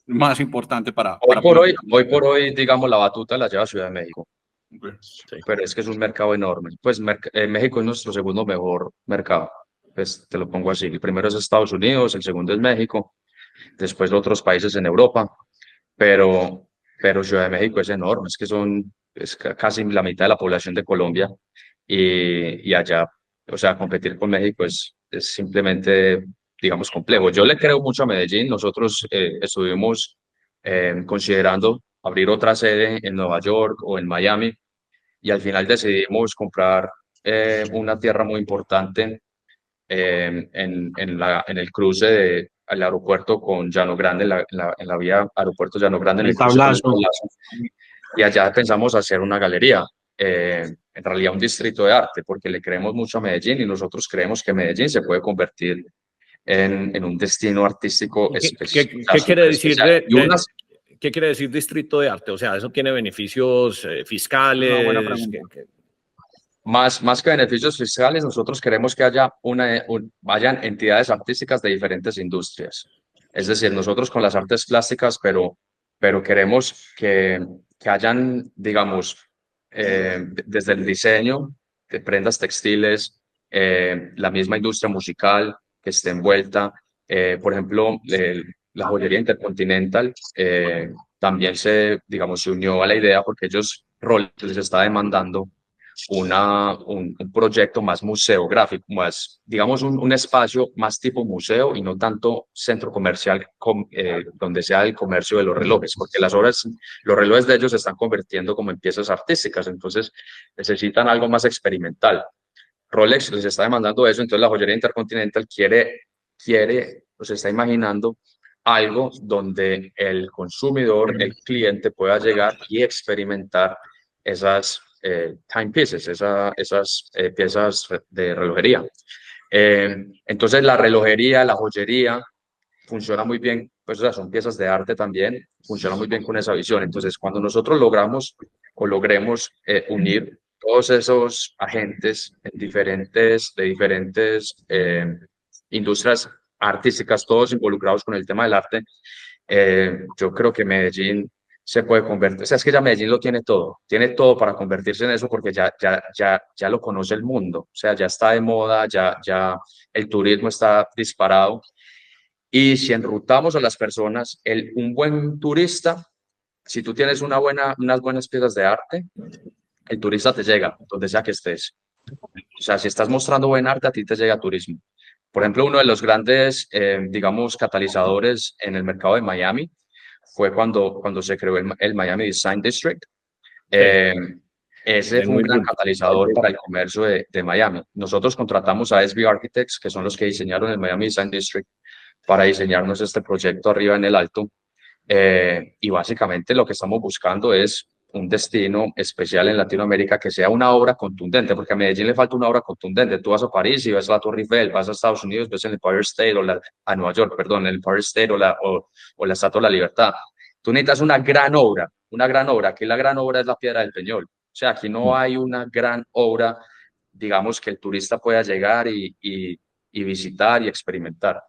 más importante para hoy por hoy, digamos, la batuta la lleva Ciudad de México. Okay. Sí. Pero es que es un mercado enorme. Pues México es nuestro segundo mejor mercado. Pues te lo pongo así. El primero es Estados Unidos, el segundo es México, después otros países en Europa. Pero Ciudad de México es enorme. Es que es casi la mitad de la población de Colombia. Y allá, o sea, competir con México es simplemente, digamos, complejo. Yo le creo mucho a Medellín. Nosotros estuvimos considerando abrir otra sede en Nueva York o en Miami y al final decidimos comprar una tierra muy importante en el cruce del aeropuerto con Llano Grande, en la vía aeropuerto Llano Grande, en el cruce con el Tablazo. Y allá pensamos hacer una galería, en realidad un distrito de arte, porque le creemos mucho a Medellín y nosotros creemos que Medellín se puede convertir en un destino artístico ¿Qué quiere decir ¿qué quiere decir distrito de arte? O sea, ¿eso tiene beneficios fiscales? Buena pregunta. Más que beneficios fiscales, nosotros queremos que haya vayan entidades artísticas de diferentes industrias. Es decir, nosotros con las artes plásticas, pero pero queremos que hayan, digamos, desde el diseño de prendas textiles, la misma industria musical que esté envuelta. Por ejemplo, la joyería Intercontinental también digamos, se unió a la idea porque Rolex les está demandando un proyecto más museográfico, más, digamos, un espacio más tipo museo y no tanto centro comercial donde sea el comercio de los relojes, porque los relojes de ellos se están convirtiendo como en piezas artísticas, entonces necesitan algo más experimental. Rolex les está demandando eso, entonces la joyería Intercontinental quiere, o se está imaginando algo donde el consumidor, el cliente pueda llegar y experimentar esas timepieces, esas piezas de relojería. Entonces la relojería, la joyería funciona muy bien, pues o sea, son piezas de arte también, funciona muy bien con esa visión. Entonces cuando nosotros logremos unir todos esos agentes de diferentes industrias artísticas, todos involucrados con el tema del arte, yo creo que Medellín se puede convertir, o sea, es que ya Medellín lo tiene todo para convertirse en eso porque ya lo conoce el mundo, o sea, ya está de moda, ya el turismo está disparado. Y si enrutamos a las personas, un buen turista, si tú tienes unas buenas piezas de arte, el turista te llega donde sea que estés. O sea, si estás mostrando buen arte, a ti te llega turismo. Por ejemplo, uno de los grandes, digamos, catalizadores en el mercado de Miami fue cuando se creó el Miami Design District. Ese fue un gran catalizador para el comercio de Miami. Nosotros contratamos a SB Architects, que son los que diseñaron el Miami Design District, para diseñarnos este proyecto arriba en el Alto. Y básicamente lo que estamos buscando es un destino especial en Latinoamérica que sea una obra contundente, porque a Medellín le falta una obra contundente. Tú vas a París y ves la Torre Eiffel, vas a Estados Unidos, ves el Empire State, a Nueva York, perdón, el Empire State o la Estatua de la Libertad. Tú necesitas una gran obra. Aquí la gran obra es la Piedra del Peñol. O sea, aquí no hay una gran obra, digamos, que el turista pueda llegar y visitar y experimentar.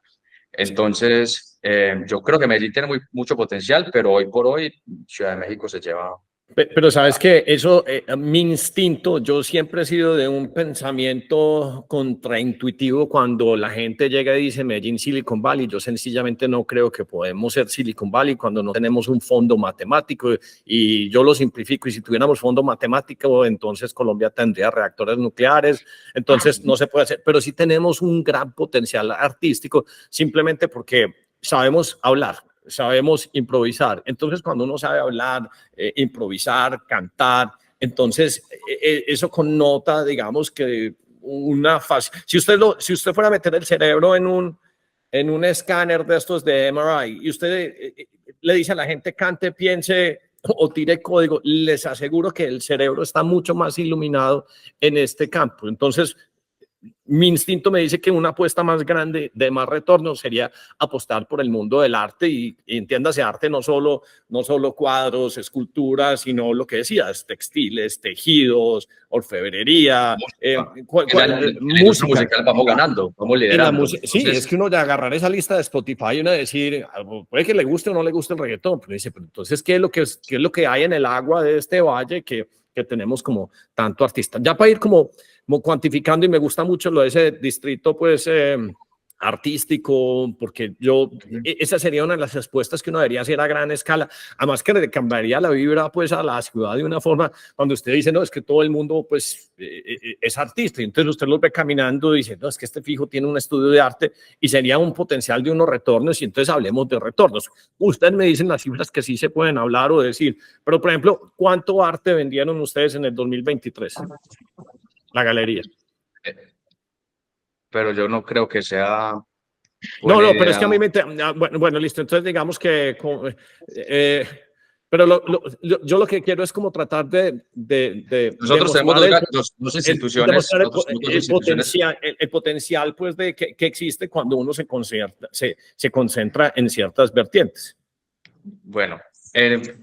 Entonces, yo creo que Medellín tiene mucho potencial, pero hoy por hoy Ciudad de México se lleva. Pero sabes que eso, mi instinto, yo siempre he sido de un pensamiento contraintuitivo cuando la gente llega y dice Medellín, Silicon Valley. Yo sencillamente no creo que podemos ser Silicon Valley cuando no tenemos un fondo matemático, y yo lo simplifico, y si tuviéramos fondo matemático, entonces Colombia tendría reactores nucleares, entonces no se puede hacer, pero sí tenemos un gran potencial artístico simplemente porque sabemos hablar. Sabemos improvisar. Entonces, cuando uno sabe hablar, improvisar, cantar, entonces eso connota, digamos, que una fase. Si usted fuera a meter el cerebro en un escáner de estos de MRI y usted le dice a la gente cante, piense o tire código, les aseguro que el cerebro está mucho más iluminado en este campo. Entonces, mi instinto me dice que una apuesta más grande, de más retorno, sería apostar por el mundo del arte y entiéndase arte no solo cuadros, esculturas, sino lo que decías, textiles, tejidos, orfebrería, música musical. Vamos ganando, vamos liderando. Sí, es que uno de agarrar esa lista de Spotify y uno decir, puede que le guste o no le guste el reggaetón, pero dice, pero entonces, ¿qué es lo que hay en el agua de este valle que tenemos como tanto artista? Ya para ir como cuantificando, y me gusta mucho lo de ese distrito, pues, artístico, porque esa sería una de las respuestas que uno debería hacer a gran escala, además que le cambiaría la vibra, pues, a la ciudad de una forma, cuando usted dice, no, es que todo el mundo, pues, es artista, y entonces usted los ve caminando y dice, no, es que este fijo tiene un estudio de arte, y sería un potencial de unos retornos, y entonces hablemos de retornos. Ustedes me dicen las cifras que sí se pueden hablar o decir, pero, por ejemplo, ¿cuánto arte vendieron ustedes en el 2023? La galería. Pero yo no creo que sea. No, pero es que a mí me. Bueno, listo. Entonces, digamos que. Pero yo lo que quiero es como tratar de nosotros tenemos dos instituciones. El potencial, pues, de que existe cuando uno se concentra en ciertas vertientes. Bueno,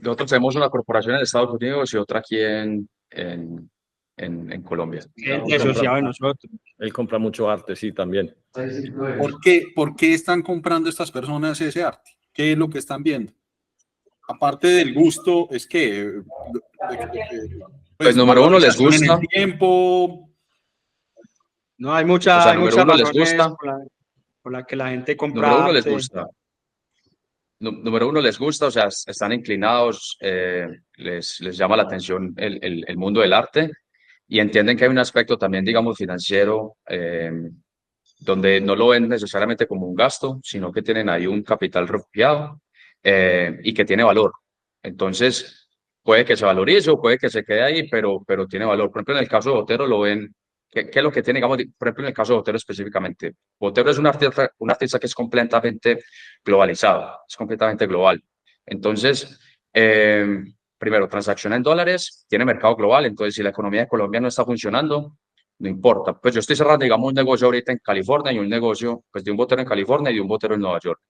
nosotros tenemos una corporación en Estados Unidos y otra aquí en Colombia. Asociado de nosotros. Él compra mucho arte, sí, también. ¿Por qué están comprando estas personas ese arte? ¿Qué es lo que están viendo? aparte del gusto, es que Pues número uno les valorización en gusta, el tiempo. No, hay o sea, hay número muchas uno les razones gusta, por la que la gente número compra uno les arte. gusta. Número uno les gusta, o sea, están inclinados, les llama la atención el mundo del arte y entienden que hay un aspecto también, digamos, financiero, donde no lo ven necesariamente como un gasto, sino que tienen ahí un capital refugiado y que tiene valor. Entonces, puede que se valorice o puede que se quede ahí, pero tiene valor. Por ejemplo, en el caso de Botero lo ven, ¿qué es lo que tiene, digamos, por ejemplo, en el caso de Botero específicamente? Botero es un artista que es completamente globalizado, es completamente global. Entonces, primero, transacciona en dólares, tiene mercado global, entonces si la economía de Colombia no está funcionando, no importa. Pues yo estoy cerrando, digamos, un negocio ahorita en California y un negocio, pues, de un botero en California y de un botero en Nueva York.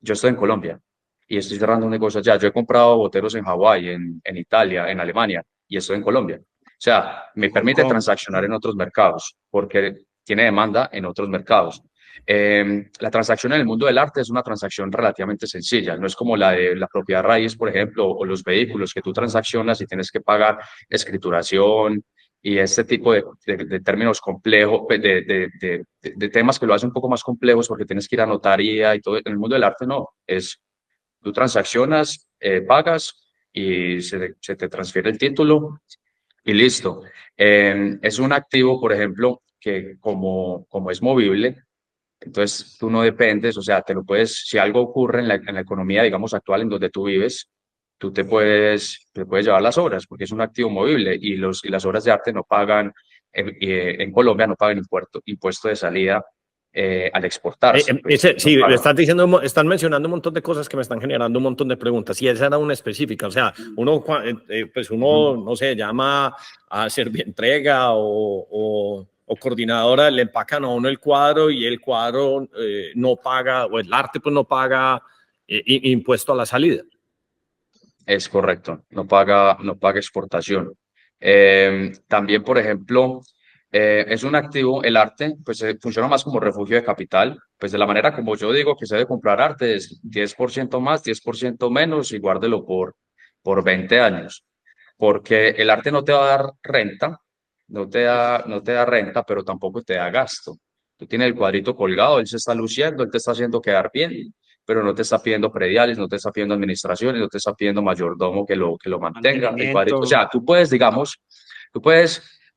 Yo estoy en Colombia y estoy cerrando un negocio allá. Yo he comprado boteros en Hawái, en Italia, en Alemania y estoy en Colombia. O sea, me permite transaccionar en otros mercados porque tiene demanda en otros mercados. La transacción en el mundo del arte es una transacción relativamente sencilla, no es como la de la propiedad raíz, por ejemplo, o los vehículos que tú transaccionas y tienes que pagar escrituración y este tipo de términos complejos, de temas que lo hacen un poco más complejos porque tienes que ir a notaría y todo. En el mundo del arte no, es tú transaccionas, pagas y se te transfiere el título y listo. Es un activo, por ejemplo, que como es movible, entonces tú no dependes, o sea, te lo puedes, si algo ocurre en la economía, digamos, actual en donde tú vives, tú te puedes llevar las obras porque es un activo movible y las obras de arte no pagan, en Colombia no pagan impuesto de salida al exportarse. Pues, no Sí, pagan. están diciendo, están mencionando un montón de cosas que me están generando un montón de preguntas. Y esa era una específica. O sea, pues uno, no sé, llama a Servientrega o coordinadora, le empacan a uno el cuadro y el cuadro no paga, o el arte pues no paga impuesto a la salida. Es correcto, no paga exportación. También, por ejemplo, es un activo, el arte, pues funciona más como refugio de capital, pues de la manera como yo digo que se debe comprar arte es 10% más, 10% menos y guárdelo por 20 años, porque el arte no te va a dar renta, no te da renta, pero tampoco te da gasto. Tú tienes el cuadrito colgado, él se está luciendo, él te está haciendo quedar bien, pero no te está pidiendo prediales, no te está pidiendo administraciones, no te está pidiendo mayordomo que lo mantenga. El cuadrito, o sea, tú puedes, digamos,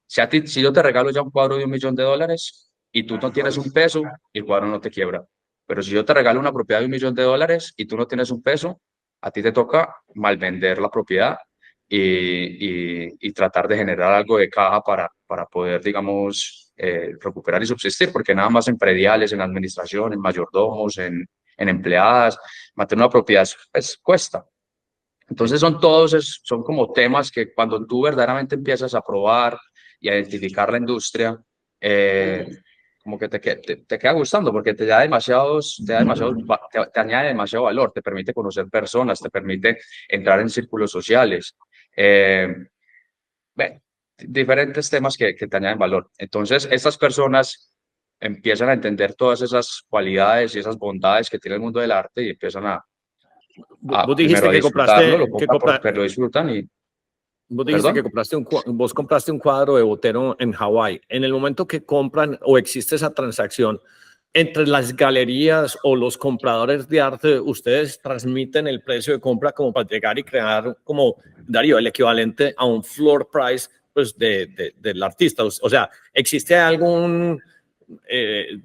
si yo te regalo ya un cuadro de $1.000.000 y tú no tienes un peso, el cuadro no te quiebra. Pero si yo te regalo una propiedad de $1.000.000 y tú no tienes un peso, a ti te toca malvender la propiedad y tratar de generar algo de caja para poder, digamos, recuperar y subsistir, porque nada más en prediales, en administración, en mayordomos, en empleadas, mantener una propiedad pues, cuesta. Entonces son como temas que cuando tú verdaderamente empiezas a probar y a identificar la industria, como que te queda gustando porque te añade demasiado valor, te permite conocer personas, te permite entrar en círculos sociales, bueno, diferentes temas que te añaden valor. Entonces, estas personas empiezan a entender todas esas cualidades y esas bondades que tiene el mundo del arte y empiezan Vos primero dijiste a que disfrutarlo, compraste, lo disfrutan y, vos dijiste que perdón. vos compraste un cuadro de Botero en Hawái. En el momento que compran o existe esa transacción entre las galerías o los compradores de arte, ustedes transmiten el precio de compra como para llegar y crear como, Darío, el equivalente a un floor price pues, del artista. O sea, ¿existe algún,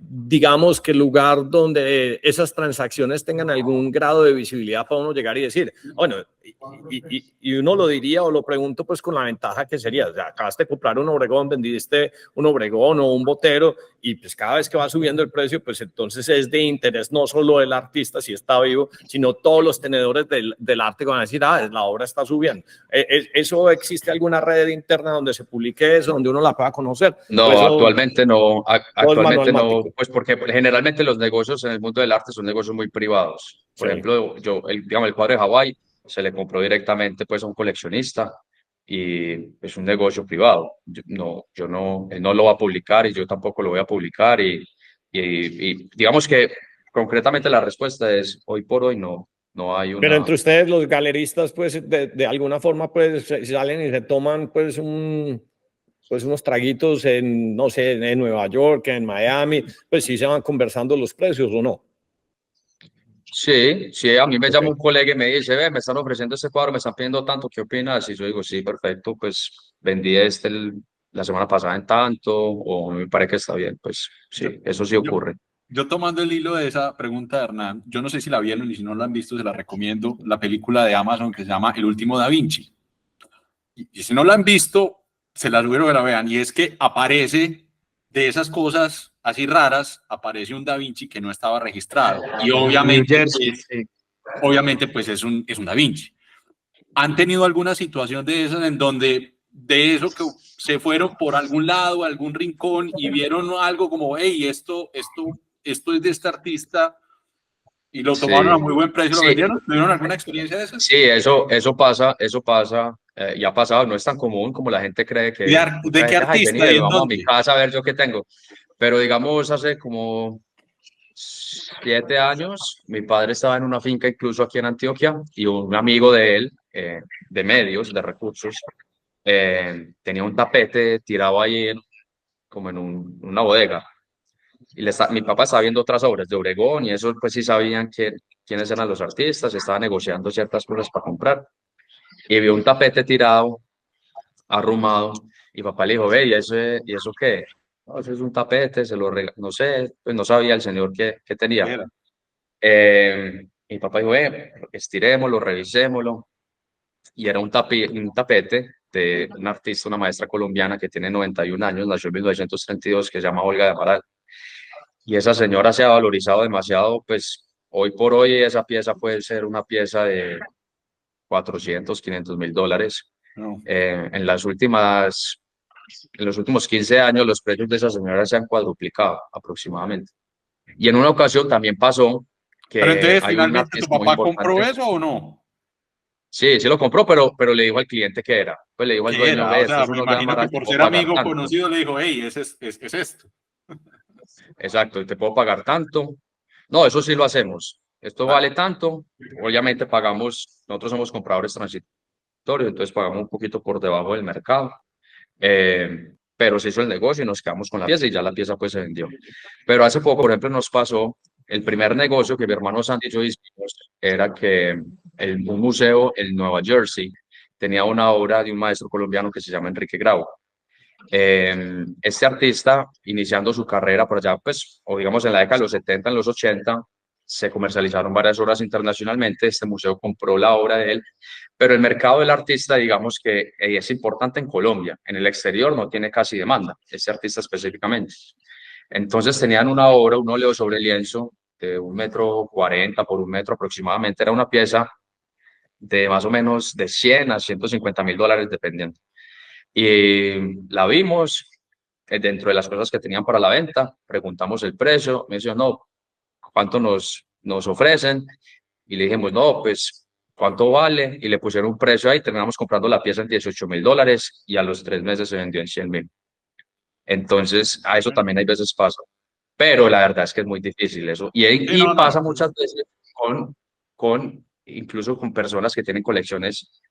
digamos, que lugar donde esas transacciones tengan algún grado de visibilidad para uno llegar y decir, bueno, y uno lo diría o lo pregunto pues con la ventaja que sería, o sea, acabaste de comprar un Obregón, vendiste un Obregón o un Botero y pues cada vez que va subiendo el precio, pues entonces es de interés no solo del artista si está vivo, sino todos los tenedores del arte que van a decir, la obra está subiendo. ¿Eso existe alguna red interna donde se publique eso, donde uno la pueda conocer? No, Eso, actualmente no, todo es actualmente no, manualmático. pues porque generalmente los negocios en el mundo del arte son negocios muy privados. Por Sí. ejemplo, digamos, el cuadro de Hawái se le compró directamente pues a un coleccionista y es un negocio privado. Él no lo va a publicar y yo tampoco lo voy a publicar y digamos que concretamente la respuesta es hoy por hoy no, No hay Pero una... entre ustedes, los galeristas, pues de alguna forma, pues salen y se toman pues pues unos traguitos en, no sé, en Nueva York, en Miami, pues sí se van conversando los precios o no. Sí, sí, a mí me llama Ok. un colega y me dice, ve, me están ofreciendo este cuadro, me están pidiendo tanto, ¿qué opinas? Y yo digo, sí, perfecto, pues vendí la semana pasada en tanto, o me parece que está bien, pues Yo, sí, eso sí yo, ocurre. yo tomando el hilo de esa pregunta de Hernán, yo no sé si la vieron y si no la han visto, se la recomiendo, la película de Amazon que se llama El último Da Vinci. Y si no la han visto, se la sugiero que la vean. Y es que aparece de esas cosas así raras, aparece un Da Vinci que no estaba registrado. Y En New Jersey, sí. obviamente pues es un Da Vinci. ¿Han tenido alguna situación de esas en donde de eso que se fueron por algún lado, algún rincón y vieron algo como, hey, esto es de este artista y lo tomaron a Sí, muy buen precio y lo sí, vendieron? ¿Tuvieron alguna experiencia de esas? sí, eso pasa, y ha pasado, no es tan común como la gente cree ¿De, que de mucha qué gente, ay, vení, artista y en vamos a mi dónde? casa a ver yo qué tengo. Pero digamos, hace como 7 años, mi padre estaba en una finca incluso aquí en Antioquia y un amigo de él, de medios, de recursos, tenía un tapete tirado ahí como en una bodega. Y mi papá estaba viendo otras obras de Obregón y eso pues sí sabían quiénes eran los artistas, estaba negociando ciertas cosas para comprar y vio un tapete tirado, arrumado, y papá le dijo, ve, ¿y eso qué? No, eso es un tapete, no sé, pues no sabía el señor qué tenía. Era. Mi papá dijo, estirémoslo, revisémoslo. Y era un tapete de una artista, una maestra colombiana que tiene 91 años, nació en 1932, que se llama Olga de Amaral. Y esa señora se ha valorizado demasiado, pues hoy por hoy esa pieza puede ser una pieza de 400, 500 mil dólares. No. En los últimos 15 años los precios de esa señora se han cuadruplicado aproximadamente. Y en una ocasión también pasó Pero que entonces, hay un ¿finalmente tu artista muy papá compró importante. eso o no? Sí, sí lo compró, pero le dijo al cliente que era. Pues le dijo al ¿Qué dueño, era? ve, O esto sea, es me un Olga de imagino que Amaral, te por puedo ser pagar amigo tanto. conocido le dijo, hey, es esto. Exacto, te puedo pagar tanto. No, eso sí lo hacemos. Esto Ah, vale tanto. Obviamente pagamos, nosotros somos compradores transitorios, entonces pagamos un poquito por debajo del mercado. Pero se hizo el negocio y nos quedamos con la pieza y ya la pieza pues se vendió. Pero hace poco, por ejemplo, nos pasó el primer negocio que mi hermano Sandy y yo hicimos era que un museo en Nueva Jersey tenía una obra de un maestro colombiano que se llama Enrique Grau. Este artista, iniciando su carrera por allá, pues, o digamos en la década de los 70, en los 80, se comercializaron varias obras internacionalmente. Este museo compró la obra de él, pero el mercado del artista, digamos que es importante en Colombia. En el exterior no tiene casi demanda, este artista específicamente. Entonces tenían una obra, un óleo sobre lienzo de 1,40 m por 1 m aproximadamente. Era una pieza de más o menos de 100 a 150 mil dólares, dependiendo. Y la vimos dentro de las cosas que tenían para la venta, preguntamos el precio, me dijo, no, ¿cuánto nos ofrecen? Y le dijimos, no, pues, ¿cuánto vale? Y le pusieron un precio ahí, terminamos comprando la pieza en 18 mil dólares y a los 3 meses se vendió en 100 mil. Entonces, a eso también hay veces pasa, pero la verdad es que es muy difícil eso. sí, Y no, no. pasa muchas veces incluso con personas que tienen colecciones.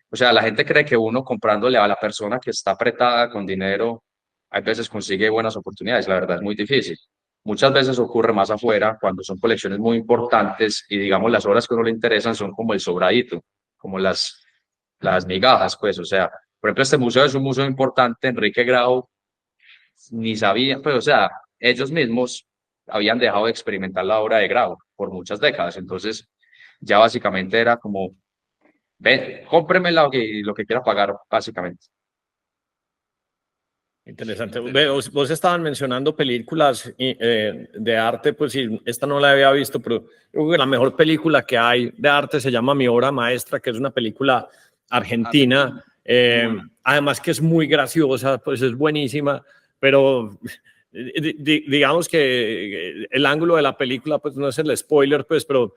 O sea, la gente cree que uno comprándole a la persona que está apretada con dinero, hay veces consigue buenas oportunidades. La verdad es muy difícil. Muchas veces ocurre más afuera cuando son colecciones muy importantes y digamos las obras que a uno le interesan son como el sobradito, como las migajas, pues. O sea, por ejemplo, este museo es un museo importante. Enrique Grau ni sabía, pues, o sea, ellos mismos habían dejado de experimentar la obra de Grau por muchas décadas. Entonces, ya básicamente era como ven, cómpreme lo que quiera pagar, básicamente. Interesante. Vos estaban mencionando películas de arte, pues sí, esta no la había visto, pero yo creo que la mejor película que hay de arte se llama Mi obra maestra, que es una película argentina, además que es muy graciosa, pues es buenísima, pero digamos que el ángulo de la película, pues no es el spoiler, pues, pero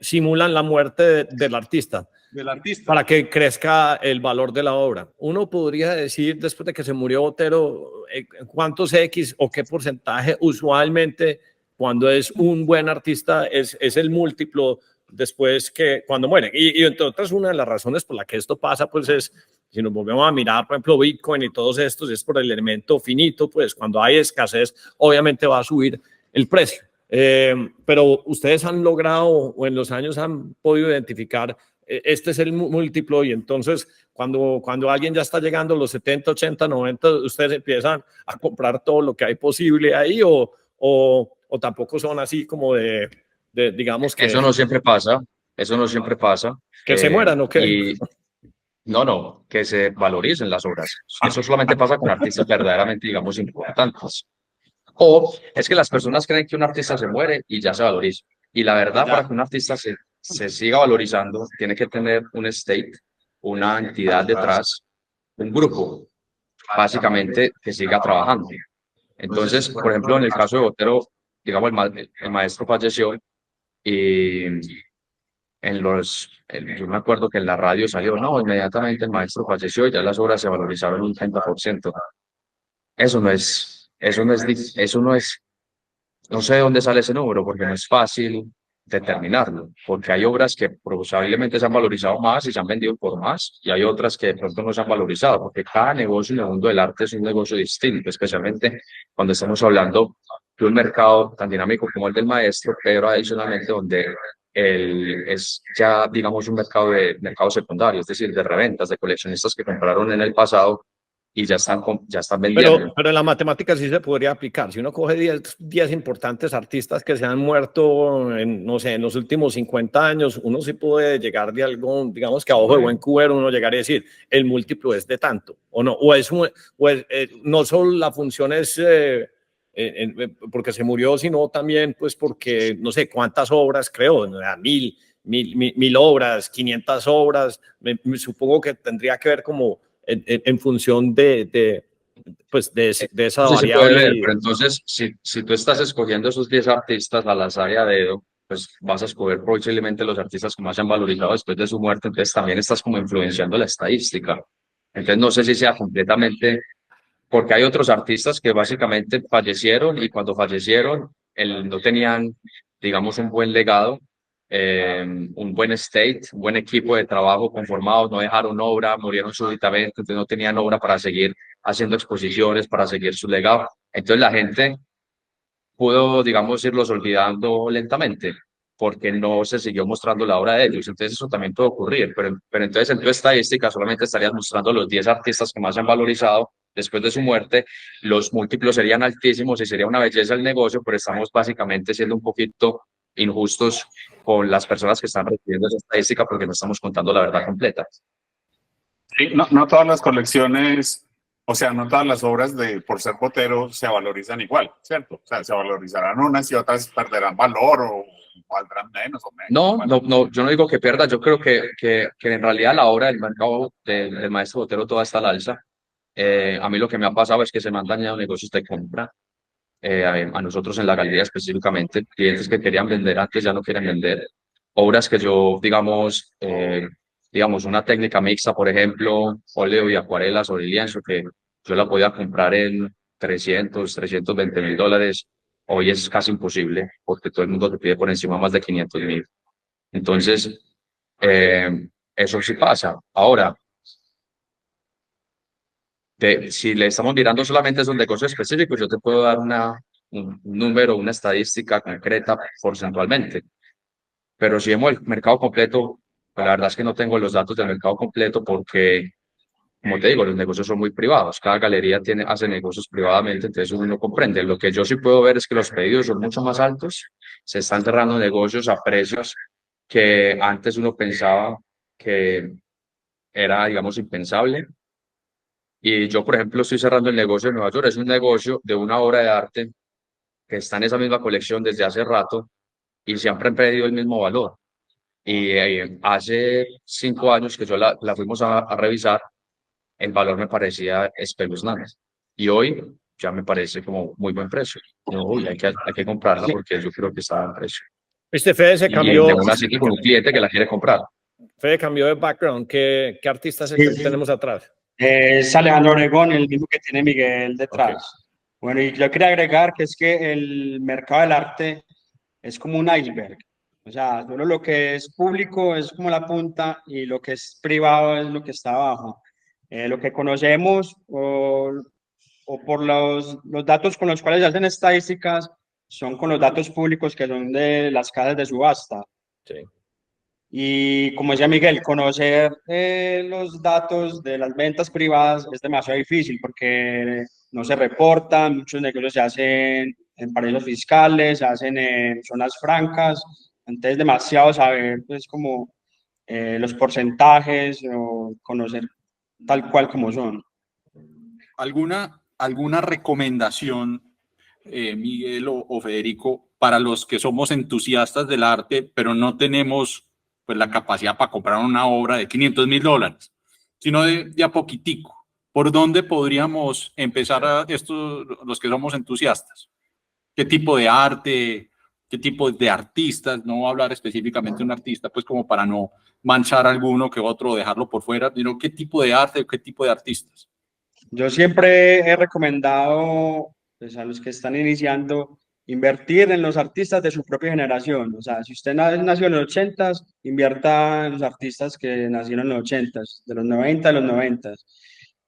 simulan la muerte del artista Del artista. para que crezca el valor de la obra. Uno podría decir, después de que se murió Botero, cuántos X o qué porcentaje usualmente cuando es un buen artista es el múltiplo después que cuando muere. Y entre otras, una de las razones por la que esto pasa, pues es, si nos volvemos a mirar, por ejemplo, Bitcoin y todos estos, es por el elemento finito, pues cuando hay escasez, obviamente va a subir el precio. Pero ustedes han logrado, o en los años han podido identificar, este es el múltiplo, y entonces cuando alguien ya está llegando a los 70, 80, 90, ustedes empiezan a comprar todo lo que hay posible ahí, o tampoco son así como de digamos que... Eso no siempre pasa, eso no siempre pasa. ¿Que se mueran o qué? Y no, que se valoricen las obras. Eso solamente pasa con artistas verdaderamente, digamos, importantes. O es que las personas creen que un artista se muere y ya se valoriza. Y la verdad, para que un artista se siga valorizando, tiene que tener un estate, una entidad detrás, un grupo, básicamente, que siga trabajando. Entonces, por ejemplo, en el caso de Botero, digamos, el maestro falleció y yo me acuerdo que en la radio salió, no, inmediatamente el maestro falleció y ya las obras se valorizaron un 30%. No sé de dónde sale ese número, porque no es fácil determinarlo, porque hay obras que probablemente se han valorizado más y se han vendido por más, y hay otras que de pronto no se han valorizado, porque cada negocio en el mundo del arte es un negocio distinto, especialmente cuando estamos hablando de un mercado tan dinámico como el del maestro, pero adicionalmente donde es ya, digamos, un mercado secundario, es decir, de reventas, de coleccionistas que compraron en el pasado y ya están vendiendo. Pero en la matemática sí se podría aplicar. Si uno coge 10 importantes artistas que se han muerto en, no sé, en los últimos 50 años, uno sí puede llegar de algo, digamos que a ojo de buen cubero, uno llegaría a decir, el múltiplo es de tanto, o no, no solo la función es porque se murió, sino también pues porque, no sé, cuántas obras creó, mil obras, 500 obras, me supongo que tendría que ver como en función de esa Sí, se puede variable. ver, pero entonces, si tú estás escogiendo esos 10 artistas al azar y a dedo, pues vas a escoger posiblemente los artistas que más se han valorizado después de su muerte, entonces también estás como influenciando la estadística. Entonces no sé si sea completamente, porque hay otros artistas que básicamente fallecieron y cuando fallecieron no tenían, digamos, un buen legado, un buen estate, un buen equipo de trabajo conformado, no dejaron obra, murieron súbitamente, entonces no tenían obra para seguir haciendo exposiciones, para seguir su legado. Entonces la gente pudo, digamos, irlos olvidando lentamente porque no se siguió mostrando la obra de ellos. Entonces eso también puede ocurrir, pero entonces en tu estadística solamente estarías mostrando los 10 artistas que más se han valorizado después de su muerte, los múltiplos serían altísimos y sería una belleza el negocio, pero estamos básicamente siendo un poquito injustos con las personas que están recibiendo esa estadística porque no estamos contando la verdad completa. Sí, no todas las colecciones, o sea, no todas las obras por ser Botero se valorizan igual, ¿cierto? O sea, se valorizarán unas y otras perderán valor o valdrán menos o menos. No, yo no digo que pierda, yo creo que en realidad la obra del mercado del maestro Botero toda está al alza. A mí lo que me ha pasado es que se me han dañado negocios de compra. A nosotros en la galería específicamente, clientes que querían vender antes ya no quieren vender. Obras que yo, digamos, una técnica mixta, por ejemplo, óleo y acuarela sobre lienzo, que yo la podía comprar en 320 mil dólares, hoy es casi imposible porque todo el mundo te pide por encima más de 500.000. Entonces, eso sí pasa. Ahora, si le estamos mirando solamente a esos negocios específicos, yo te puedo dar un número, una estadística concreta porcentualmente. Pero si vemos el mercado completo, pues la verdad es que no tengo los datos del mercado completo porque, como te digo, los negocios son muy privados. Cada galería hace negocios privadamente, entonces uno no comprende. Lo que yo sí puedo ver es que los pedidos son mucho más altos. Se están cerrando negocios a precios que antes uno pensaba que era, digamos, impensable. Y yo, por ejemplo, estoy cerrando el negocio de Nueva York. Es un negocio de una obra de arte que está en esa misma colección desde hace rato y siempre han perdido el mismo valor. Y hace 5 años que yo la fuimos a revisar, el valor me parecía espeluznante. Y hoy ya me parece como muy buen precio. No, uy, hay que comprarla porque yo creo que está en precio. Fede se cambió. Y de una cita con un cliente que la quiere comprar. Fede cambió de background. ¿Qué artistas tenemos atrás? Es Alejandro Obregón, el mismo que tiene Miguel detrás. Bueno, y yo quería agregar que es que el mercado del arte es como un iceberg. O sea, solo lo que es público es como la punta y lo que es privado es lo que está abajo. Lo que conocemos o por los datos con los cuales se hacen estadísticas son con los datos públicos que son de las casas de subasta. Sí. Y como decía Miguel, conocer los datos de las ventas privadas es demasiado difícil porque no se reportan, muchos negocios se hacen en paraísos fiscales, se hacen en zonas francas, entonces es demasiado saber pues como los porcentajes o conocer tal cual como son. ¿Alguna recomendación, Miguel o Federico, para los que somos entusiastas del arte, pero no tenemos pues la capacidad para comprar una obra de $500,000, sino de a poquitico? ¿Por dónde podríamos empezar los que somos entusiastas? ¿Qué tipo de arte? ¿Qué tipo de artistas? No voy a hablar específicamente de un artista, pues como para no manchar a alguno que otro o dejarlo por fuera, sino qué tipo de arte o qué tipo de artistas. Yo siempre he recomendado pues, a los que están iniciando invertir en los artistas de su propia generación. O sea, si usted nació en los 80s, invierta en los artistas que nacieron en los 80s, de los 90 a los 90s.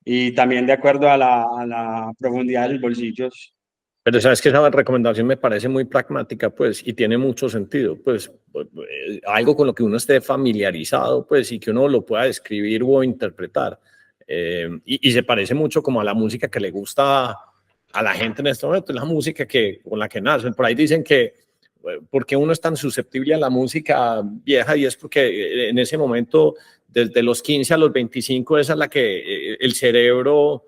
Y también de acuerdo a la profundidad de sus bolsillos. Pero sabes que esa recomendación me parece muy pragmática, pues, y tiene mucho sentido, pues, algo con lo que uno esté familiarizado, pues, y que uno lo pueda describir o interpretar. Y se parece mucho como a la música que le gusta a la gente en este momento, la música con la que nacen. Por ahí dicen que porque uno es tan susceptible a la música vieja y es porque en ese momento, desde los 15 a los 25, esa es la que el cerebro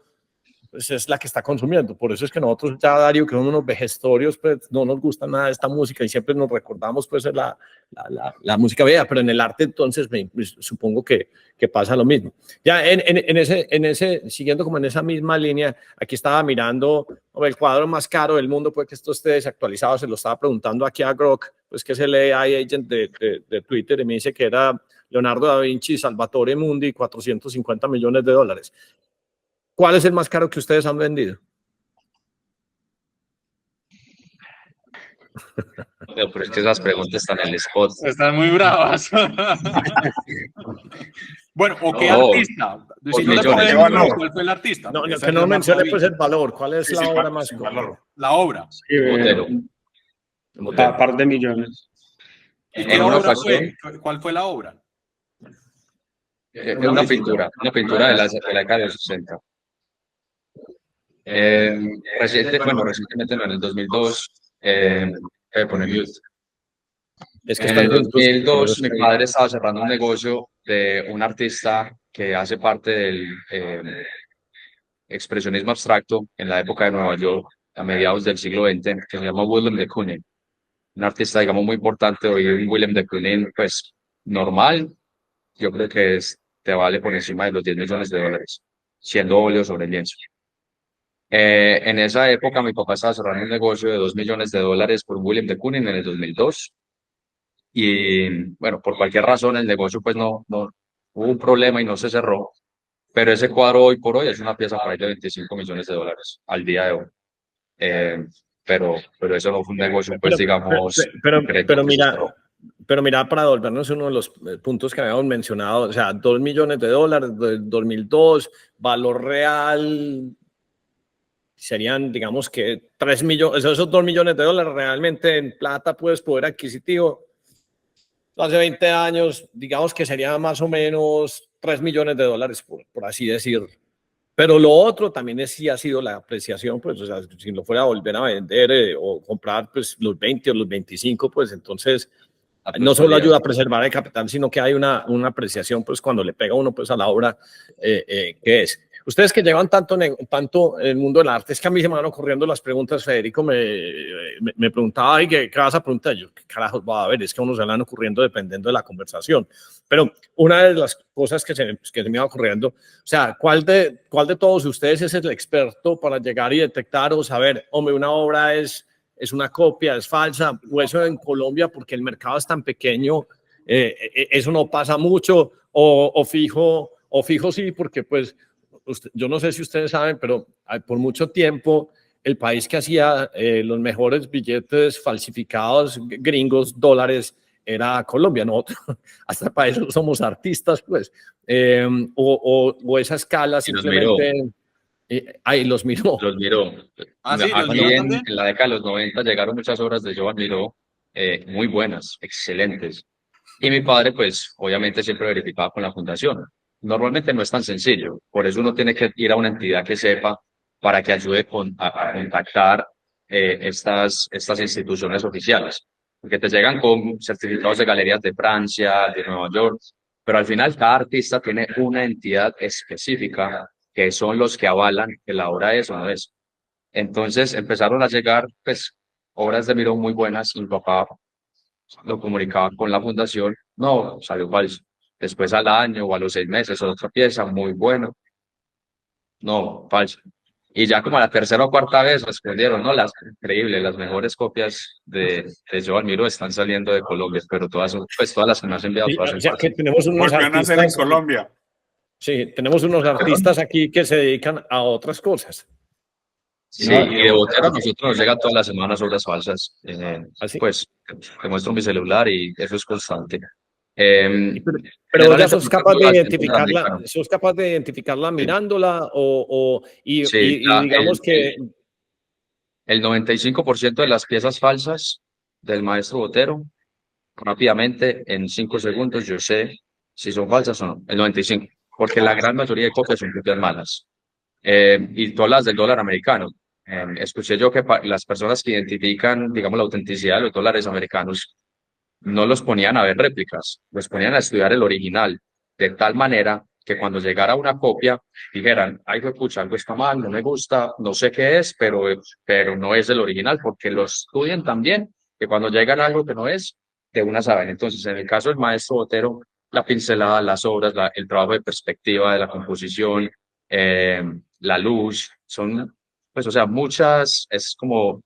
pues es la que está consumiendo. Por eso es que nosotros ya, Darío, que somos unos vejestorios, pues no nos gusta nada de esta música y siempre nos recordamos pues la música vieja, pero en el arte entonces pues, supongo que pasa lo mismo. Ya en ese, siguiendo como en esa misma línea, aquí estaba mirando el cuadro más caro del mundo, pues que esto esté desactualizado, se lo estaba preguntando aquí a Grok, pues que es el AI agent de Twitter, y me dice que era Leonardo da Vinci, Salvatore Mundi, $450 millones. ¿Cuál es el más caro que ustedes han vendido? No, pero es que esas preguntas están en el spot. Están muy bravas. Bueno, ¿o qué No, artista? Si no millones. le podemos decir ¿cuál fue el artista? No, Porque que no mencione pues el el valor. ¿Cuál es Sí, la sí, obra sí, más sí, cara? valor. La obra. Sí, Botero. un par de millones. ¿Y En qué una obra ocasión, fue? ¿Cuál fue la obra? una pintura de la década de los 60. Recientemente no, en el 2002, voy a poner mute. Es que En están el juntos. 2002, mi padre estaba cerrando un negocio de un artista que hace parte del expresionismo abstracto en la época de Nueva York, a mediados del siglo XX, que se llama Willem de Kooning. Un artista, digamos, muy importante. Hoy un Willem de Kooning, pues, normal, yo creo que te vale por encima de los $10 millones, siendo óleo sobre lienzo. En esa época, mi papá estaba cerrando un negocio de $2 millones por Willem de Kooning en el 2002. Y bueno, por cualquier razón, el negocio, pues, no hubo un problema y no se cerró. Pero ese cuadro hoy por hoy es una pieza por ahí de $25 millones al día de hoy. Eh, pero eso no fue un negocio, pues, digamos, concreto que se cerró. Pero mira, para volvernos uno de los puntos que habíamos mencionado, o sea, $2 millones del 2002, valor real serían, digamos que 3 millones, esos $2 millones realmente en plata, pues, poder adquisitivo. Hace 20 años, digamos que sería más o menos $3 millones, por así decirlo. Pero lo otro también sí ha sido la apreciación, pues, o sea, si lo fuera a volver a vender o comprar, pues, los 20 o los 25, pues, entonces, no solo ayuda a preservar el capital, sino que hay una apreciación, pues, cuando le pega uno, pues, a la obra que es. Ustedes que llevan tanto en el mundo del arte, es que a mí se me van ocurriendo las preguntas. Federico me preguntaba, ay, ¿qué vas a preguntar? Yo, ¿qué carajos va a ver? Es que a uno se van ocurriendo dependiendo de la conversación. Pero una de las cosas que se me va ocurriendo, o sea, ¿cuál de todos ustedes es el experto para llegar y detectar o saber, hombre, una obra es una copia, es falsa, o eso en Colombia, porque el mercado es tan pequeño, eso no pasa mucho, o fijo sí, porque pues yo no sé si ustedes saben, pero por mucho tiempo el país que hacía los mejores billetes falsificados gringos, dólares, era Colombia. Nosotros hasta para eso somos artistas, pues. O esa escala Y los miró. simplemente... ahí los miró. Los miró. Ah, sí, los Aquí miró en también. la década de los 90 llegaron muchas obras de Joan Miró, muy buenas, excelentes. Y mi padre, pues, obviamente siempre verificaba con la fundación. Normalmente no es tan sencillo, por eso uno tiene que ir a una entidad que sepa para que ayude a contactar estas instituciones oficiales. Porque te llegan con certificados de galerías de Francia, de Nueva York, pero al final cada artista tiene una entidad específica que son los que avalan que la obra es o no es. Entonces empezaron a llegar, pues, obras de Miró muy buenas. Mi papá lo comunicaba con la fundación, no, salió falso. Después al año o a los 6 meses, otra pieza, muy bueno, no, falso. Y ya como a la tercera o cuarta vez respondieron, no, increíble, las mejores copias de Joan Miró están saliendo de Colombia, pero todas son, pues todas las que me has enviado, Sí, todas o son sea que falsas. tenemos unos Volvió a nacer en artistas, Colombia. sí, tenemos unos artistas aquí que se dedican a otras cosas. Sí, y de Botero a nosotros nos llegan todas las semanas obras falsas. Así. Pues te muestro mi celular y eso es constante. Pero vos ya Generalmente sos capaz de el dólar identificarla, americano. sos capaz de identificarla mirándola Sí, y digamos que el 95% de las piezas falsas del maestro Botero, rápidamente, en 5 segundos, yo sé si son falsas o no. El 95%, porque la gran mayoría de copias son copias malas. Y todas las del dólar americano. Escuché yo que las personas que identifican, digamos, la autenticidad de los dólares americanos no los ponían a ver réplicas, los ponían a estudiar el original, de tal manera que cuando llegara una copia dijeran, ay, pucha, algo está mal, no me gusta, no sé qué es, pero no es el original, porque lo estudian también, que cuando llegan a algo que no es, de una saben. Entonces, en el caso del maestro Botero, la pincelada, las obras, el trabajo de perspectiva de la composición, la luz, son, pues, o sea, muchas, es como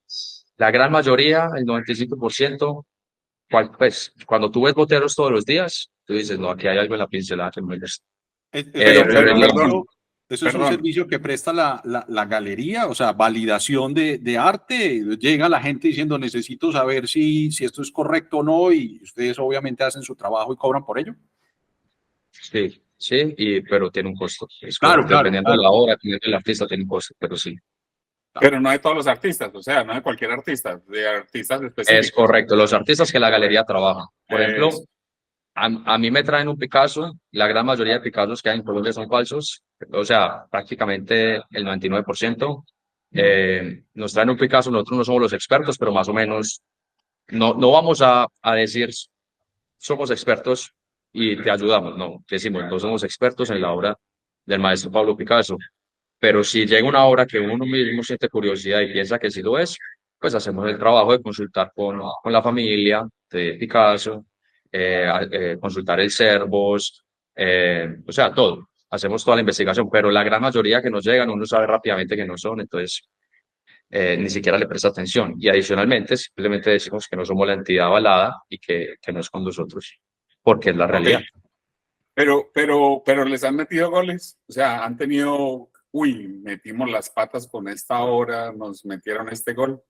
la gran mayoría, el 95%. Pues, cuando tú ves boteros todos los días, tú dices, no, aquí hay algo en la pincelada que no me gusta. Pero, Pero el perdón, otro, eso es un perdón, servicio que presta la galería, o sea, validación de arte. Llega la gente diciendo, necesito saber si esto es correcto o no, y ustedes obviamente hacen su trabajo y cobran por ello. sí, sí, pero tiene un costo. Es Claro, correcto, claro, dependiendo de claro. la obra, dependiendo del artista, tiene un costo, pero sí. Pero no de todos los artistas, o sea, no de cualquier artista, de artistas Es específicos. correcto, los artistas que la galería trabaja. Por ejemplo, Es- a mí me traen un Picasso, la gran mayoría de Picassos que hay en Colombia son falsos, o sea, prácticamente el 99%. Nos traen un Picasso, nosotros no somos los expertos, pero más o menos no vamos a decir somos expertos y te ayudamos, no, decimos, no somos expertos en la obra del maestro Pablo Picasso, pero si llega una obra que uno mismo siente curiosidad y piensa que sí lo es, pues hacemos el trabajo de consultar con la familia de Picasso, consultar el Servos, o sea, todo. Hacemos toda la investigación, pero la gran mayoría que nos llegan uno sabe rápidamente que no son, entonces ni siquiera le presta atención. Y adicionalmente, simplemente decimos que no somos la entidad avalada y que no es con nosotros, porque es la realidad. ok. Pero les han metido goles, o sea, han tenido, uy, metimos las patas con esta obra, nos metieron este gol.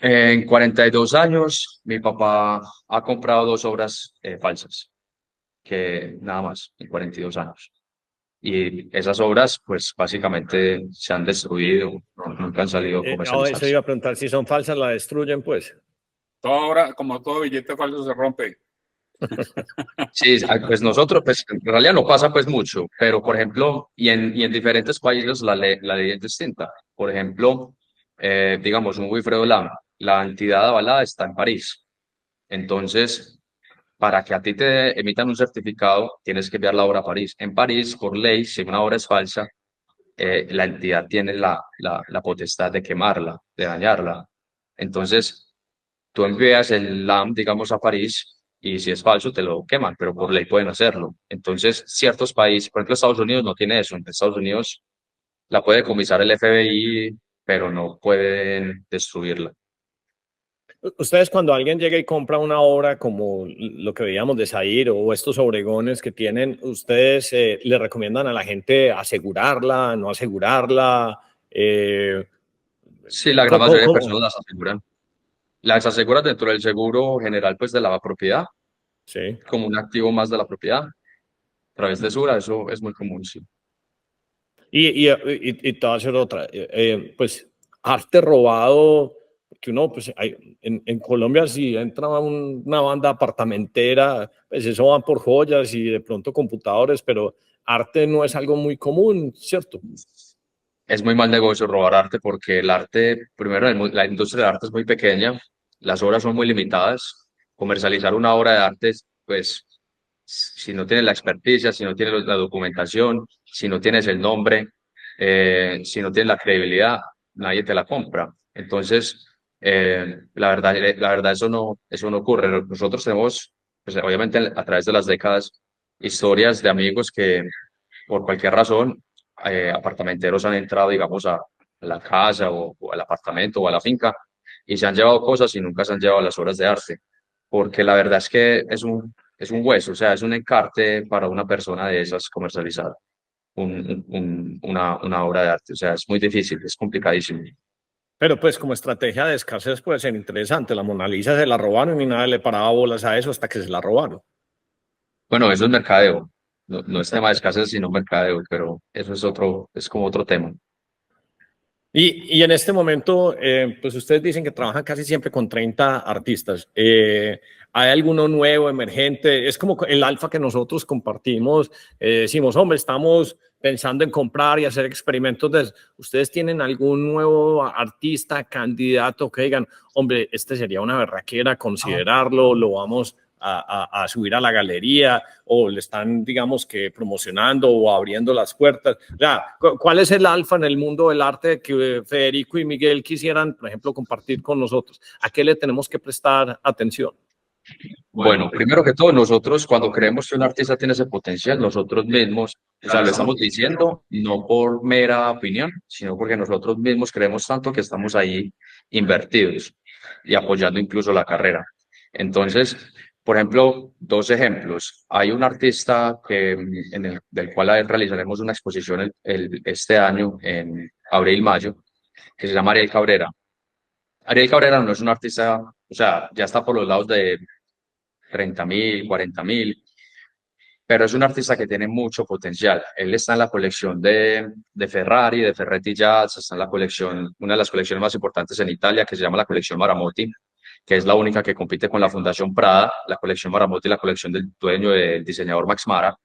En 42 años, mi papá ha comprado 2 obras falsas, que nada más, en 42 años. Y esas obras, pues básicamente se han destruido, nunca han salido eso comercializadas. iba a preguntar, si son falsas, la destruyen, pues. Toda obra, como todo billete falso, se rompe. Sí, pues nosotros, pues en realidad no pasa pues mucho, pero por ejemplo, y en diferentes países la ley es distinta. Por ejemplo, digamos, un Wilfredo Lam, la entidad avalada está en París. Entonces, para que a ti te emitan un certificado, tienes que enviar la obra a París. En París, por ley, si una obra es falsa, la entidad tiene la potestad de quemarla, de dañarla. Entonces, tú envías el LAM, digamos, a París y si es falso te lo queman, pero por ley pueden hacerlo. Entonces, ciertos países, por ejemplo, Estados Unidos no tiene eso. En Estados Unidos la puede comisar el FBI, pero no pueden destruirla. Ustedes cuando alguien llega y compra una obra como lo que veíamos de Zahir o estos obregones que tienen, ¿ustedes le recomiendan a la gente asegurarla, no asegurarla? Sí, la gran mayoría de personas las aseguran. Las aseguran dentro del seguro general, pues, de la propiedad, Sí. como un activo más de la propiedad. A través de Sura, eso es muy común, sí. Y te voy a hacer otra. Pues arte robado, que uno, pues en Colombia si entra una banda apartamentera, pues eso van por joyas y de pronto computadores, pero arte no es algo muy común, ¿cierto? Es muy mal negocio robar arte porque el arte, primero, la industria del arte es muy pequeña, las obras son muy limitadas. Comercializar una obra de arte, pues, si no tienes la experticia, si no tienes la documentación, si no tienes el nombre, si no tienes la credibilidad, nadie te la compra. Entonces, la verdad eso no ocurre. Nosotros tenemos, pues, obviamente, a través de las décadas, historias de amigos que por cualquier razón, apartamenteros han entrado, digamos, a la casa o al apartamento o a la finca y se han llevado cosas y nunca se han llevado las obras de arte, porque la verdad es que es un hueso, o sea, es un encarte para una persona de esas comercializar una obra de arte, o sea, es muy difícil, es complicadísimo. Pero pues como estrategia de escasez puede ser interesante. La Mona Lisa se la robaron y nadie le paraba bolas a eso hasta que se la robaron. Bueno, eso es mercadeo, no es tema de escasez, sino mercadeo, pero eso es otro, es como otro tema. Y en este momento, pues ustedes dicen que trabajan casi siempre con 30 artistas. ¿Hay alguno nuevo, emergente? Es como el alfa que nosotros compartimos. Decimos, hombre, estamos pensando en comprar y hacer experimentos. ¿Ustedes tienen algún nuevo artista, candidato que digan, hombre, este sería una berraquera, considerarlo, lo vamos a subir a la galería, o le están, digamos, que promocionando o abriendo las puertas? O sea, ¿cuál es el alfa en el mundo del arte que Federico y Miguel quisieran, por ejemplo, compartir con nosotros? ¿A qué le tenemos que prestar atención? Bueno, primero que todo, nosotros cuando creemos que un artista tiene ese potencial, nosotros mismos, o sea, lo estamos diciendo no por mera opinión, sino porque nosotros mismos creemos tanto que estamos ahí invertidos y apoyando incluso la carrera. Entonces, por ejemplo, dos ejemplos. Hay un artista del cual realizaremos una exposición este año en abril-mayo, que se llama Ariel Cabrera. Ariel Cabrera no es un artista, o sea, ya está por los lados de 30.000, 40.000, pero es un artista que tiene mucho potencial. Él está en la colección de Ferrari, de Ferretti Jazz, está en la colección, una de las colecciones más importantes en Italia, que se llama la colección Maramotti, que es la única que compite con la Fundación Prada. La colección Maramotti, la colección del dueño del diseñador Max Mara,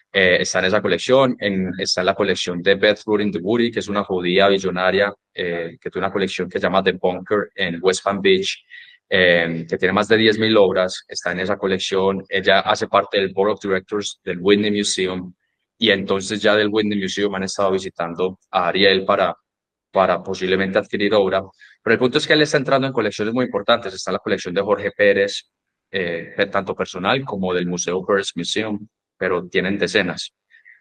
está en esa colección. Está en la colección de Beth Rurin de Woody, que es una judía billonaria, que tiene una colección que se llama The Bunker en West Palm Beach, que tiene más de 10.000 obras. Está en esa colección. Ella hace parte del Board of Directors del Whitney Museum, y entonces ya del Whitney Museum han estado visitando a Ariel para posiblemente adquirir obra. Pero el punto es que él está entrando en colecciones muy importantes. Está en la colección de Jorge Pérez, tanto personal como del Museo Pérez Museum, pero tienen decenas,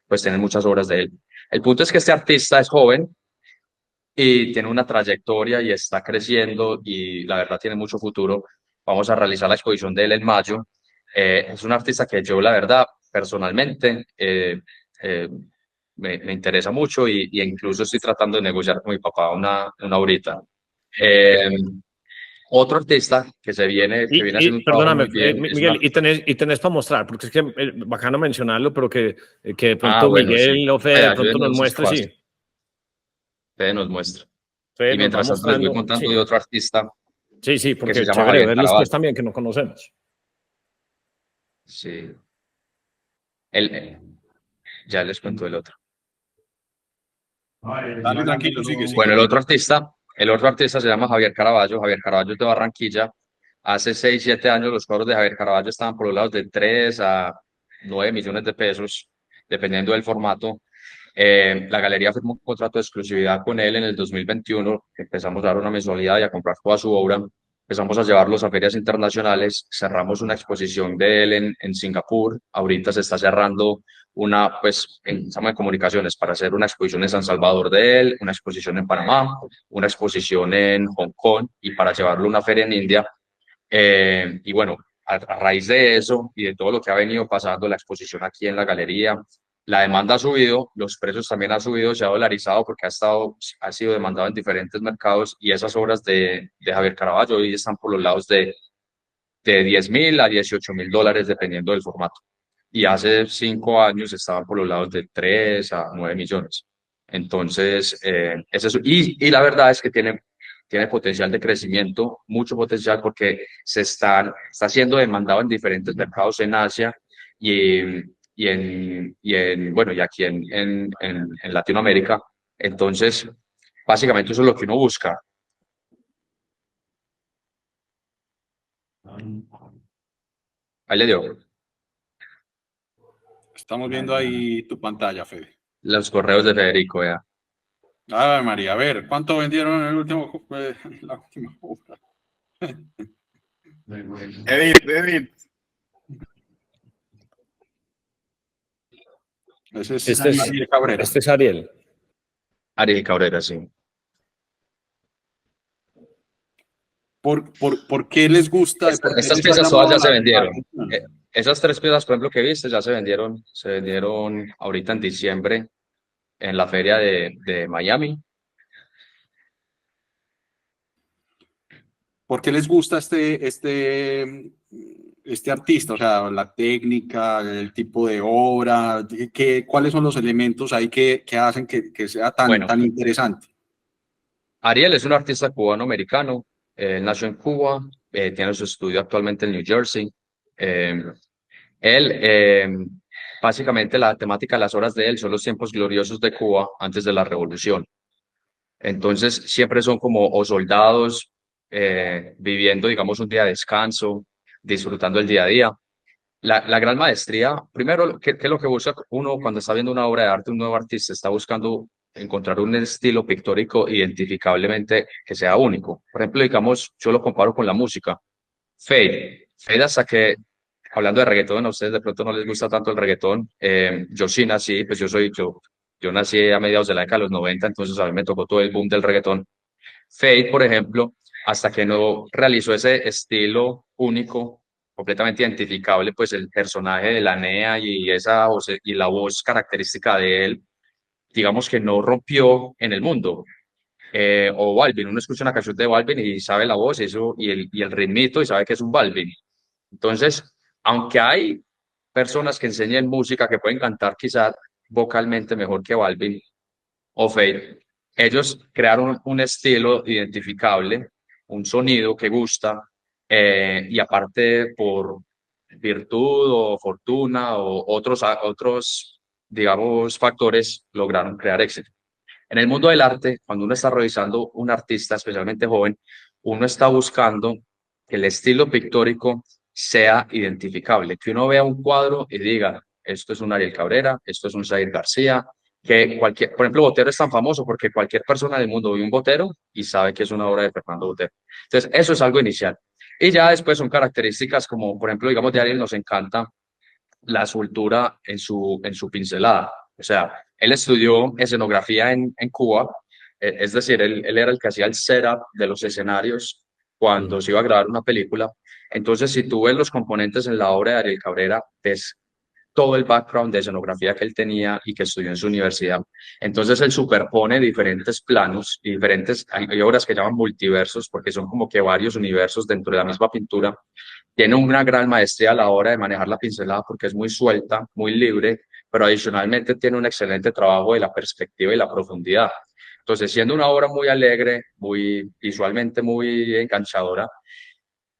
pues tienen muchas obras de él. El punto es que este artista es joven y tiene una trayectoria y está creciendo y la verdad tiene mucho futuro. Vamos a realizar la exposición de él en mayo. Es un artista que yo, la verdad, personalmente, me interesa mucho y incluso estoy tratando de negociar con mi papá una horita. Eh, Otro artista que viene haciendo un trabajo Perdóname, muy bien es Miguel, y tenés para mostrar, porque es que bacano mencionarlo, pero que de pronto bueno, sí. Miguel o Fede de pronto nos Ayúdenos, muestre, sí. Fede nos muestra. Fede Y nos va mientras tanto les voy mostrando, contando sí. de otro artista Sí, sí, que se porque llama chévere Javier verlos pues Caraballo. también que no conocemos. Sí. Él, ya les cuento el otro. Dale, tranquilo, sigue, sigue. Bueno, el otro artista se llama Javier Caraballo. Javier Caraballo es de Barranquilla. Hace 6, 7 años los cuadros de Javier Caraballo estaban por los lados de 3 a 9 millones de pesos, dependiendo del formato. La galería firmó un contrato de exclusividad con él en el 2021. Empezamos a dar una mensualidad y a comprar toda su obra. Empezamos a llevarlos a ferias internacionales. Cerramos una exposición de él en Singapur. Ahorita se está cerrando una, pues, en Sama de Comunicaciones para hacer una exposición en San Salvador de él, una exposición en Panamá, una exposición en Hong Kong y para llevarlo a una feria en India. Y bueno, a raíz de eso y de todo lo que ha venido pasando, la exposición aquí en la galería, la demanda ha subido, los precios también han subido, se ha dolarizado porque ha sido demandado en diferentes mercados y esas obras de Javier Caravaggio hoy están por los lados de 10.000 a 18.000 dólares dependiendo del formato. Y hace 5 años estaban por los lados de 3 a 9 millones. Entonces, y la verdad es que tiene potencial de crecimiento, mucho potencial porque está siendo demandado en diferentes mercados en Asia bueno, y aquí en Latinoamérica. Entonces, básicamente eso es lo que uno busca. Ahí le dio Estamos viendo ahí tu pantalla, Fede. los correos de Federico, ya. Ay, María, a ver, ¿cuánto vendieron en el último, la última compra? Edith. Ese es Este es, Ariel Cabrera. este es Ariel. Ariel Cabrera, sí. ¿Por qué les gusta? ¿Por qué Estas les ha piezas llamado todas ya se la vendieron. atención? Esas 3 piezas, por ejemplo, que viste, ya se vendieron ahorita en diciembre en la feria de Miami. ¿Por qué les gusta este artista? O sea, la técnica, el tipo de obra, ¿cuáles son los elementos ahí que hacen que sea Bueno, tan interesante? Ariel es un artista cubano-americano, nació en Cuba, tiene su estudio actualmente en New Jersey. Eh, él, básicamente la temática de las obras de él son los tiempos gloriosos de Cuba antes de la revolución. Entonces, siempre son como o soldados viviendo, digamos, un día de descanso, disfrutando el día a día. La gran maestría, primero, ¿qué es lo que busca uno cuando está viendo una obra de arte, un nuevo artista? Está buscando encontrar un estilo pictórico identificablemente que sea único. Por ejemplo, digamos, yo lo comparo con la música. Fade hasta que, hablando de reggaetón, a ustedes de pronto no les gusta tanto el reggaetón. Yo sí nací, pues yo nací a mediados de la década de los 90, entonces a mí me tocó todo el boom del reggaetón. Fade, por ejemplo, hasta que no realizó ese estilo único, completamente identificable, pues el personaje de la NEA y esa voz, y la voz característica de él, digamos que no rompió en el mundo. O Balvin, uno escucha una canción de Balvin y sabe la voz y el ritmito y sabe que es un Balvin. Entonces, aunque hay personas que enseñan música que pueden cantar quizás vocalmente mejor que Balvin o Fade, ellos crearon un estilo identificable, un sonido que gusta, y aparte por virtud o fortuna o otros, digamos, factores, lograron crear éxito. En el mundo del arte, cuando uno está revisando un artista, especialmente joven, uno está buscando que el estilo pictórico sea identificable, que uno vea un cuadro y diga, esto es un Ariel Cabrera, esto es un Said García, por ejemplo, Botero es tan famoso porque cualquier persona del mundo ve un Botero y sabe que es una obra de Fernando Botero. Entonces, eso es algo inicial. Y ya después son características como, por ejemplo, digamos, de Ariel nos encanta la escultura en su pincelada. O sea, él estudió escenografía en Cuba, es decir, él era el que hacía el setup de los escenarios cuando se iba a grabar una película. Entonces, si tú ves los componentes en la obra de Ariel Cabrera, ves todo el background de escenografía que él tenía y que estudió en su universidad. Entonces él superpone diferentes planos y hay obras que llaman multiversos porque son como que varios universos dentro de la misma pintura. Tiene una gran maestría a la hora de manejar la pincelada porque es muy suelta, muy libre, pero adicionalmente tiene un excelente trabajo de la perspectiva y la profundidad. Entonces, siendo una obra muy alegre, muy visualmente muy enganchadora,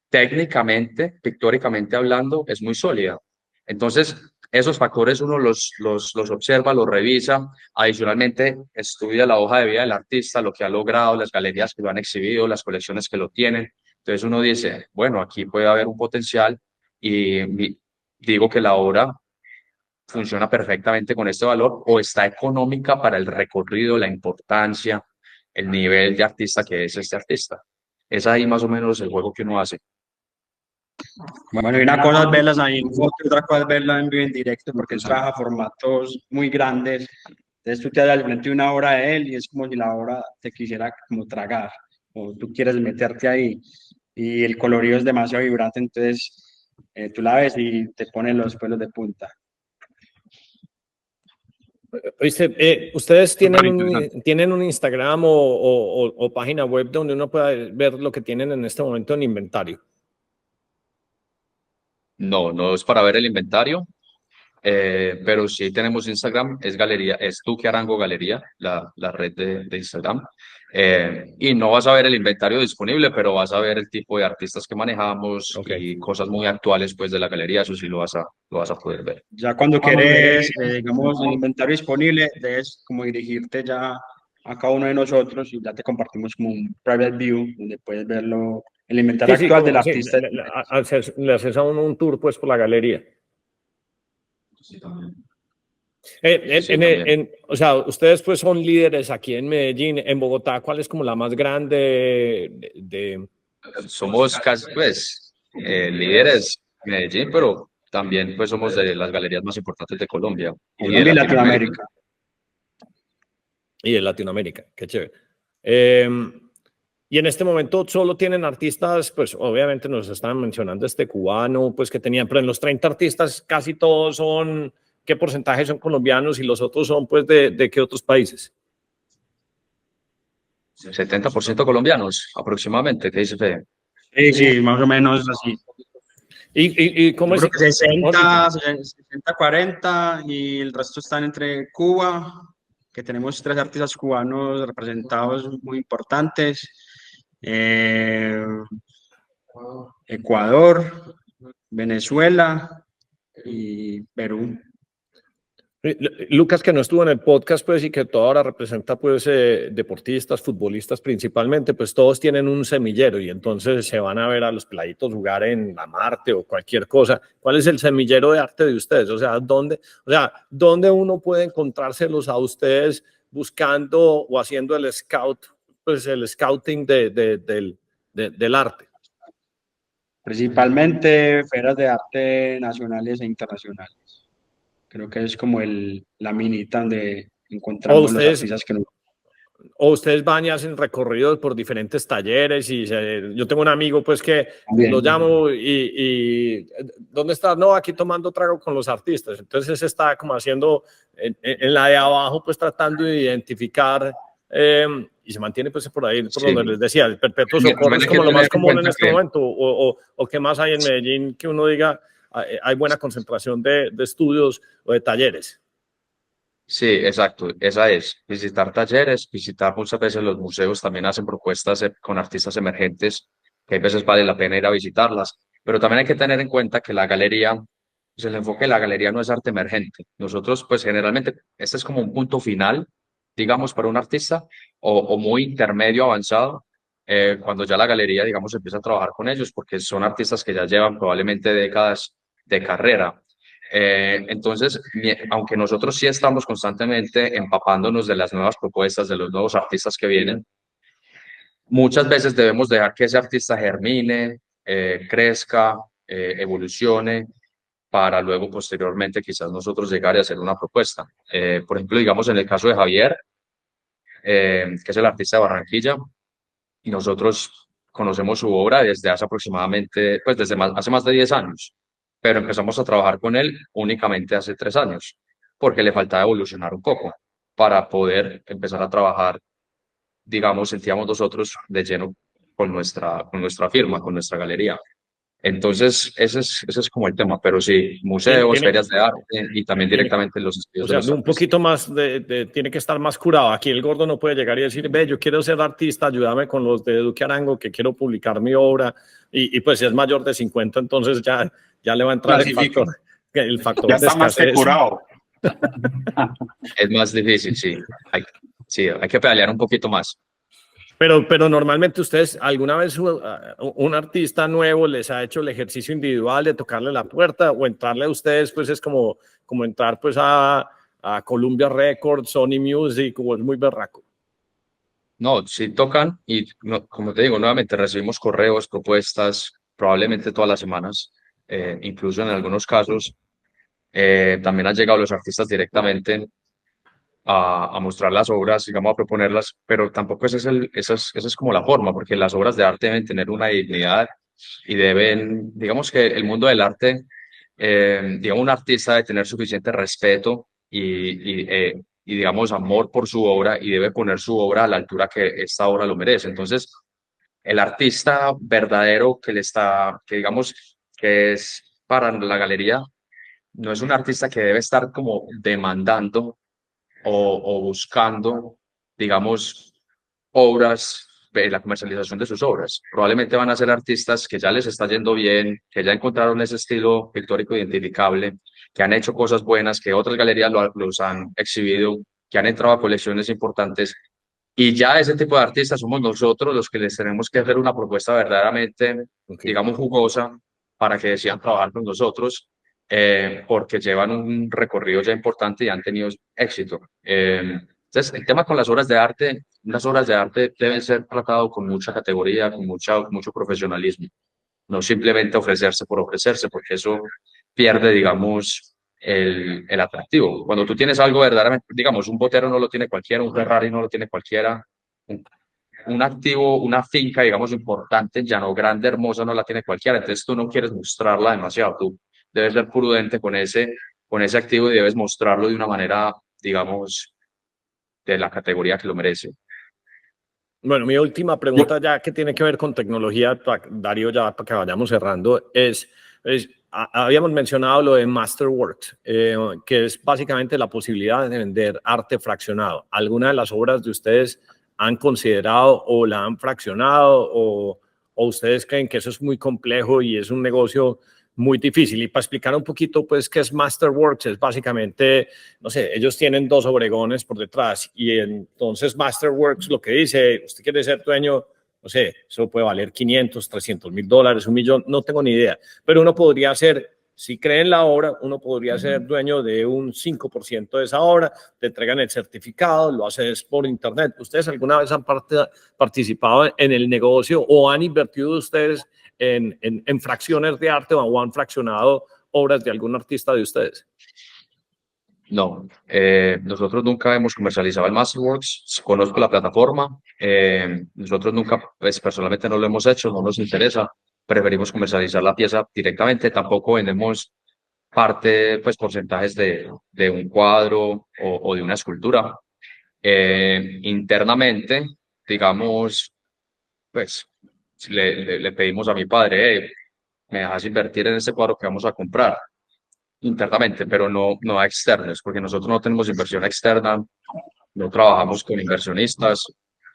técnicamente, pictóricamente hablando, es muy sólida. Entonces, esos factores uno los observa, los revisa, adicionalmente estudia la hoja de vida del artista, lo que ha logrado, las galerías que lo han exhibido, las colecciones que lo tienen. Entonces uno dice, bueno, aquí puede haber un potencial y digo que la obra funciona perfectamente con este valor o está económica para el recorrido, la importancia, el nivel de artista que es este artista. Es ahí más o menos el juego que uno hace. Bueno, y una cosa es verlas ahí en foto y otra cosa es verlas en vivo en directo, porque él trabaja formatos muy grandes. Entonces tú te das al frente de una obra de él y es como si la obra te quisiera como tragar, o tú quieres meterte ahí. Y el colorido es demasiado vibrante, entonces tú la ves y te pones los pelos de punta. Oíste, ¿ustedes tienen Superinteresante. tienen un Instagram o página web donde uno pueda ver lo que tienen en este momento en inventario? No, no es para ver el inventario, pero sí tenemos Instagram, es Galería, es Duque Arango Galería, la red de Instagram. Y no vas a ver el inventario disponible, pero vas a ver el tipo de artistas que manejamos Ok. y cosas muy actuales pues de la galería, eso sí lo vas a poder ver. Ya cuando quieres, digamos, el inventario disponible, debes como dirigirte ya a cada uno de nosotros y ya te compartimos como un private view donde puedes verlo, el inventario Sí, sí, actual del como sí, artista. le haces a uno un tour pues por la galería. Sí, también. En, Sí, también. o sea, ustedes pues son líderes aquí en Medellín, en Bogotá, ¿cuál es como la más grande Somos casi, pues, líderes en Medellín, pero también pues somos de las galerías más importantes de Colombia y de Colombia y Latinoamérica. Latinoamérica. y de Latinoamérica? Qué chévere. Eh, y en este momento solo tienen artistas, pues obviamente nos estaban mencionando este cubano, pues que tenían, pero en los 30 artistas casi todos son, ¿qué porcentaje son colombianos y los otros son pues de qué otros países? 70% colombianos, aproximadamente, ¿qué dice Fede? Sí, sí, más o menos así. ¿Y Yo cómo es? creo que Mejor dicho, 60-40 y el resto están entre Cuba, que tenemos 3 artistas cubanos representados muy importantes, eh, Ecuador, Venezuela y Perú. Lucas, que no estuvo en el podcast, pues, y que toda ahora representa, pues, deportistas, futbolistas principalmente, pues todos tienen un semillero y entonces se van a ver a los peladitos jugar en la Marte o cualquier cosa. ¿Cuál es el semillero de arte de ustedes? O sea, ¿dónde uno puede encontrárselos a ustedes buscando o haciendo el scout, pues, el scouting del arte? Principalmente ferias de arte nacionales e internacionales. Creo que es como la minita donde O encontramos los ustedes, artistas que nos... O ustedes van y hacen recorridos por diferentes talleres y yo tengo un amigo pues que lo También. llamo ¿dónde estás? No, aquí tomando trago con los artistas. Entonces ese está como haciendo en la de abajo pues tratando de identificar y se mantiene pues por ahí, por donde Sí. les decía, el perpetuo También socorro es hay que como lo tener más en común en cuenta este que momento o qué más hay en Medellín que uno diga hay buena concentración de estudios o de talleres. sí, exacto, esa es, visitar talleres, visitar muchas veces los museos, también hacen propuestas con artistas emergentes, que a veces vale la pena ir a visitarlas, pero también hay que tener en cuenta que la galería, pues el enfoque de la galería no es arte emergente. Nosotros, pues generalmente, este es como un punto final, digamos, para un artista, o muy intermedio avanzado, cuando ya la galería, digamos, empieza a trabajar con ellos, porque son artistas que ya llevan probablemente décadas de carrera. Entonces, aunque nosotros sí estamos constantemente empapándonos de las nuevas propuestas, de los nuevos artistas que vienen, muchas veces debemos dejar que ese artista germine, crezca, evolucione, para luego posteriormente quizás nosotros llegar y hacer una propuesta. Por ejemplo, digamos en el caso de Javier, que es el artista de Barranquilla, y nosotros conocemos su obra desde hace aproximadamente, pues hace más de 10 años, pero empezamos a trabajar con él únicamente hace 3 años, porque le faltaba evolucionar un poco para poder empezar a trabajar, digamos, sentíamos nosotros de lleno con nuestra firma, con nuestra galería. Entonces, ese es como el tema, pero sí, Tiene, museos, tiene, ferias de arte y también tiene, directamente los O estudios de sea, los un artistas. poquito más tiene que estar más curado. Aquí el gordo no puede llegar y decir, ve, yo quiero ser artista, ayúdame con los de Duque Arango, que quiero publicar mi obra. Y pues si es mayor de 50, entonces ya le va a entrar Clasifica. el Ya factor de está más que escasez. curado. Es más difícil, sí, hay que pedalear un poquito más. Pero normalmente ustedes, ¿alguna vez un artista nuevo les ha hecho el ejercicio individual de tocarle la puerta o entrarle a ustedes? Pues es como entrar pues a Columbia Records, Sony Music, o es muy berraco. No, sí tocan y como te digo, nuevamente recibimos correos, propuestas, probablemente todas las semanas, incluso en algunos casos también han llegado los artistas directamente a mostrar las obras, digamos, a proponerlas, pero tampoco esa es como la forma, porque las obras de arte deben tener una dignidad y deben, digamos que el mundo del arte, digamos, un artista debe tener suficiente respeto y digamos, amor por su obra y debe poner su obra a la altura que esta obra lo merece. Entonces, el artista verdadero que digamos, que es para la galería, no es un artista que debe estar como demandando o buscando, digamos, obras, la comercialización de sus obras. Probablemente van a ser artistas que ya les está yendo bien, que ya encontraron ese estilo pictórico identificable, que han hecho cosas buenas, que otras galerías los han exhibido, que han entrado a colecciones importantes. Y ya ese tipo de artistas somos nosotros los que les tenemos que hacer una propuesta verdaderamente, digamos, jugosa para que decidan trabajar con nosotros, porque llevan un recorrido ya importante y han tenido éxito. Entonces, el tema con las obras de arte, unas obras de arte deben ser tratadas con mucha categoría, con mucho profesionalismo, no simplemente ofrecerse por ofrecerse, porque eso pierde, digamos, el atractivo. Cuando tú tienes algo verdaderamente, digamos, un Botero no lo tiene cualquiera, un Ferrari no lo tiene cualquiera, un activo, una finca, digamos, importante, llano grande, hermosa, no la tiene cualquiera, entonces tú no quieres mostrarla demasiado, tú debes ser prudente con ese activo y debes mostrarlo de una manera, digamos, de la categoría que lo merece. Bueno, mi última pregunta ya que tiene que ver con tecnología, Darío, ya para que vayamos cerrando, habíamos mencionado lo de Masterworks, que es básicamente la posibilidad de vender arte fraccionado. ¿Alguna de las obras de ustedes han considerado o la han fraccionado o ustedes creen que eso es muy complejo y es un negocio muy difícil? Y para explicar un poquito, pues, qué es Masterworks, es básicamente, no sé, ellos tienen 2 Obregones por detrás y entonces Masterworks lo que dice, usted quiere ser dueño, no sé, eso puede valer 500, 300 mil dólares, 1 millón, no tengo ni idea, pero uno podría ser, si cree en la obra, uno podría ser dueño de un 5% de esa obra, te entregan el certificado, lo haces por internet. ¿Ustedes alguna vez han participado en el negocio o han invertido ustedes en fracciones de arte o han fraccionado obras de algún artista de ustedes? No, nosotros nunca hemos comercializado el Masterworks, conozco la plataforma, nosotros nunca, pues personalmente no lo hemos hecho, no nos interesa, preferimos comercializar la pieza directamente, tampoco vendemos pues porcentajes de un cuadro o de una escultura. Internamente, digamos, pues le pedimos a mi padre, ¿me dejas invertir en ese cuadro que vamos a comprar? Internamente, pero no a externos, porque nosotros no tenemos inversión externa, no trabajamos con inversionistas,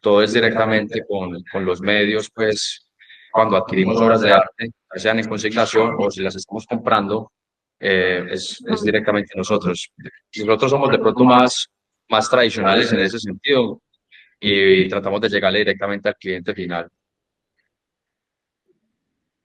todo es directamente con los medios, pues cuando adquirimos obras de arte, ya sean en consignación o si las estamos comprando, es directamente nosotros. Nosotros somos de pronto más tradicionales en ese sentido y tratamos de llegarle directamente al cliente final.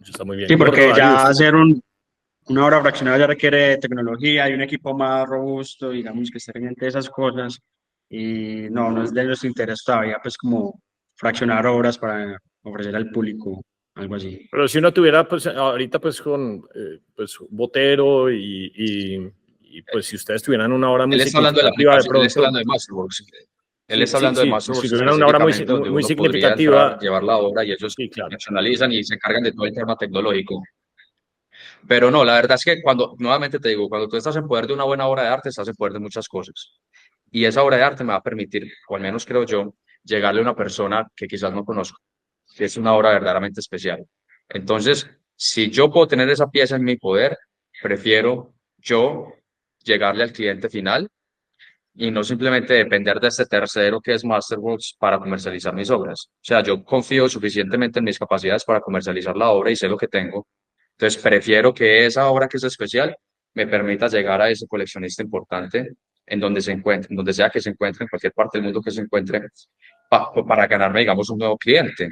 Eso está muy bien. Sí, porque Darío, ya hacer una obra fraccionada ya requiere tecnología y un equipo más robusto, digamos, que esté pendiente de esas cosas. Y no es de nuestro interés todavía, pues, como fraccionar obras para ofrecer al público, algo así. pero si uno tuviera, pues, ahorita, pues, con pues, Botero y pues, si ustedes tuvieran una obra muy Él está hablando de la significativa de aplicación, él está pronto. hablando de Masterworks. Él Sí, está hablando de sí, Masterworks si tuvieran una obra específicamente, donde muy uno podría significativa, entrar, llevar la obra y ellos sí, claro. personalizan y se encargan de todo el tema tecnológico. Pero no, la verdad es que nuevamente te digo, cuando tú estás en poder de una buena obra de arte, estás en poder de muchas cosas. Y esa obra de arte me va a permitir, o al menos creo yo, llegarle a una persona que quizás no conozco, que es una obra verdaderamente especial. Entonces, si yo puedo tener esa pieza en mi poder, prefiero yo llegarle al cliente final y no simplemente depender de este tercero que es Masterworks para comercializar mis obras. O sea, yo confío suficientemente en mis capacidades para comercializar la obra y sé lo que tengo. Entonces, prefiero que esa obra que es especial me permita llegar a ese coleccionista importante en donde se encuentre, en donde sea que se encuentre, en cualquier parte del mundo que se encuentre, para ganarme, digamos, un nuevo cliente.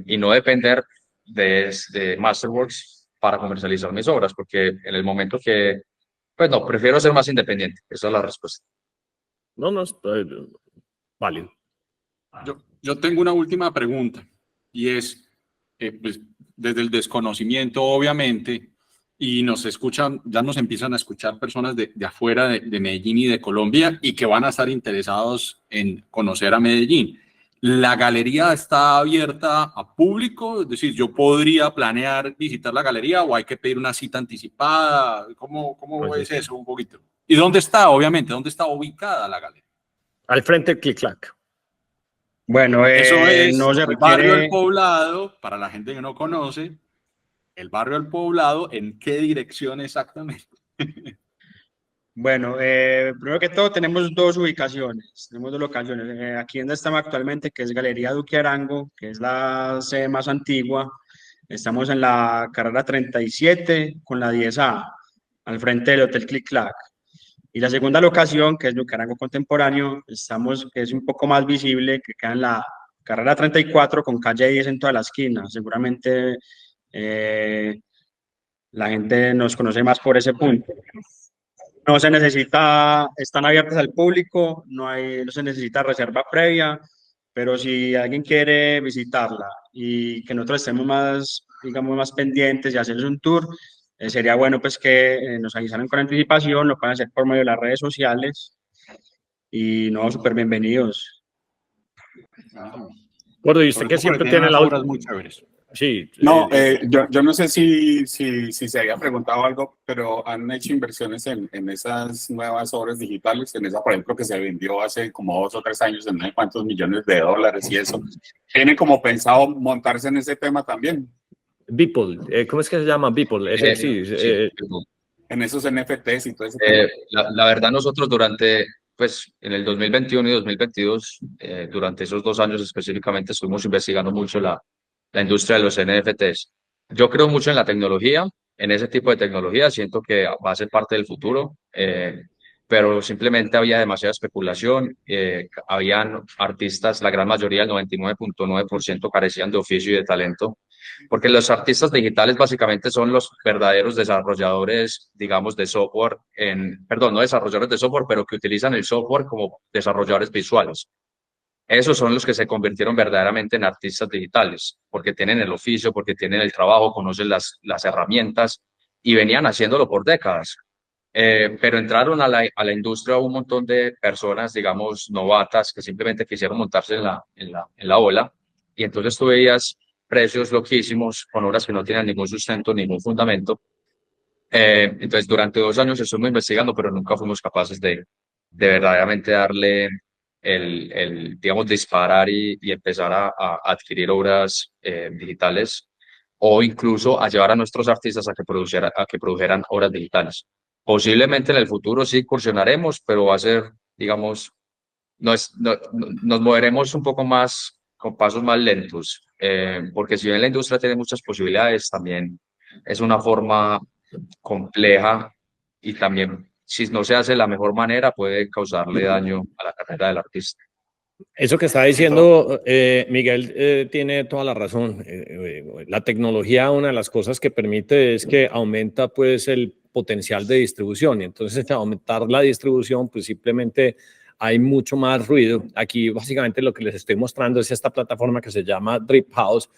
Y no depender de Masterworks para comercializar mis obras, porque en el momento que, pues no, prefiero ser más independiente. Esa es la respuesta. No, es válido. Yo tengo una última pregunta y es, pues, desde el desconocimiento, obviamente, y nos escuchan, ya nos empiezan a escuchar personas de afuera de Medellín y de Colombia y que van a estar interesados en conocer a Medellín. ¿La galería está abierta a público? Es decir, ¿yo podría planear visitar la galería o hay que pedir una cita anticipada? ¿Cómo Pues es eso un poquito? ¿Y dónde está, obviamente, dónde está ubicada la galería? Al frente del Click Clack. Bueno, Eso es no se el barrio del requiere. Poblado, para la gente que no conoce, el barrio del Poblado, ¿en qué dirección exactamente? Bueno, primero que todo tenemos dos ubicaciones, tenemos dos locaciones. Aquí donde estamos actualmente, que es Galería Duque Arango, que es la sede más antigua. Estamos en la carrera 37 con la 10A, al frente del Hotel Click Clack. Y la segunda locación, que es Duque Arango Contemporáneo, estamos, que es un poco más visible, que queda en la carrera 34 con calle 10 en toda la esquina. Seguramente la gente nos conoce más por ese punto. No se necesita, están abiertas al público, no se necesita reserva previa, pero si alguien quiere visitarla y que nosotros estemos más, digamos, más pendientes y hacerles un tour, sería bueno pues que nos avisaran con anticipación, lo pueden hacer por medio de las redes sociales y no, súper bienvenidos. Gordo, y usted que siempre tiene la obras muy chéveres. Sí. No, yo no sé si se había preguntado algo, pero han hecho inversiones en esas nuevas obras digitales, en esa, por ejemplo, que se vendió hace como 2 o 3 años en no sé cuántos millones de dólares y eso. ¿Tienen como pensado montarse en ese tema también? Beeple, ¿cómo es que se llama Beeple? Ese, sí, En esos NFTs y todo ese tema. La verdad, nosotros pues en el 2021 y 2022, durante esos 2 años específicamente, estuvimos investigando mucho la industria de los NFTs. Yo creo mucho en la tecnología, en ese tipo de tecnología, siento que va a ser parte del futuro, pero simplemente había demasiada especulación, habían artistas, la gran mayoría, el 99.9% carecían de oficio y de talento, porque los artistas digitales básicamente son los verdaderos desarrolladores, digamos, de software, perdón, no desarrolladores de software, pero que utilizan el software como desarrolladores visuales. Esos son los que se convirtieron verdaderamente en artistas digitales, porque tienen el oficio, porque tienen el trabajo, conocen las herramientas y venían haciéndolo por décadas. Pero entraron a la industria un montón de personas, digamos, novatas, que simplemente quisieron montarse en la ola. Y entonces tú veías precios loquísimos con obras que no tienen ningún sustento, ningún fundamento. Entonces, durante 2 años estuvimos investigando, pero nunca fuimos capaces de verdaderamente darle digamos, disparar y empezar a adquirir obras digitales o incluso a llevar a nuestros artistas a que produjeran obras digitales. Posiblemente en el futuro sí incursionaremos, pero va a ser, digamos, nos moveremos un poco más con pasos más lentos, porque si bien la industria tiene muchas posibilidades, también es una forma compleja y también, si no se hace de la mejor manera, puede causarle daño a la carrera del artista. Eso que está diciendo Miguel tiene toda la razón. La tecnología, una de las cosas que permite es que aumenta pues el potencial de distribución y entonces al aumentar la distribución pues simplemente hay mucho más ruido. Aquí básicamente lo que les estoy mostrando es esta plataforma que se llama Drip House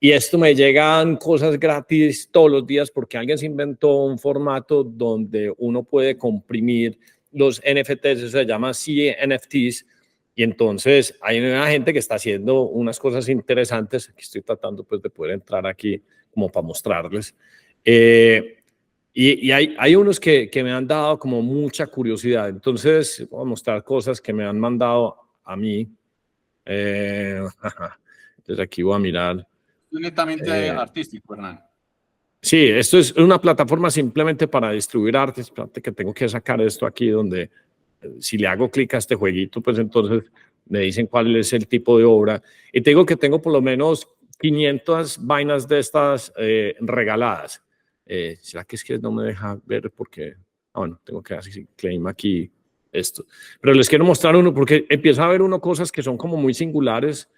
y esto me llegan cosas gratis todos los días porque alguien se inventó un formato donde uno puede comprimir los NFTs, eso se llama CNFTs. Y entonces hay una gente que está haciendo unas cosas interesantes. Aquí estoy tratando pues de poder entrar aquí como para mostrarles. Y hay unos que me han dado como mucha curiosidad. Entonces voy a mostrar cosas que me han mandado a mí. Entonces aquí voy a mirar. Netamente artístico, Hernán. Sí, esto es una plataforma simplemente para distribuir artes. Espérate que tengo que sacar esto aquí donde... Si le hago clic a este jueguito, pues entonces me dicen cuál es el tipo de obra. Y te digo que tengo por lo menos 500 vainas de estas regaladas. ¿Será que es que no me deja ver? Porque, bueno, tengo que hacer claim aquí esto. Pero les quiero mostrar uno porque empieza a ver uno cosas que son como muy singulares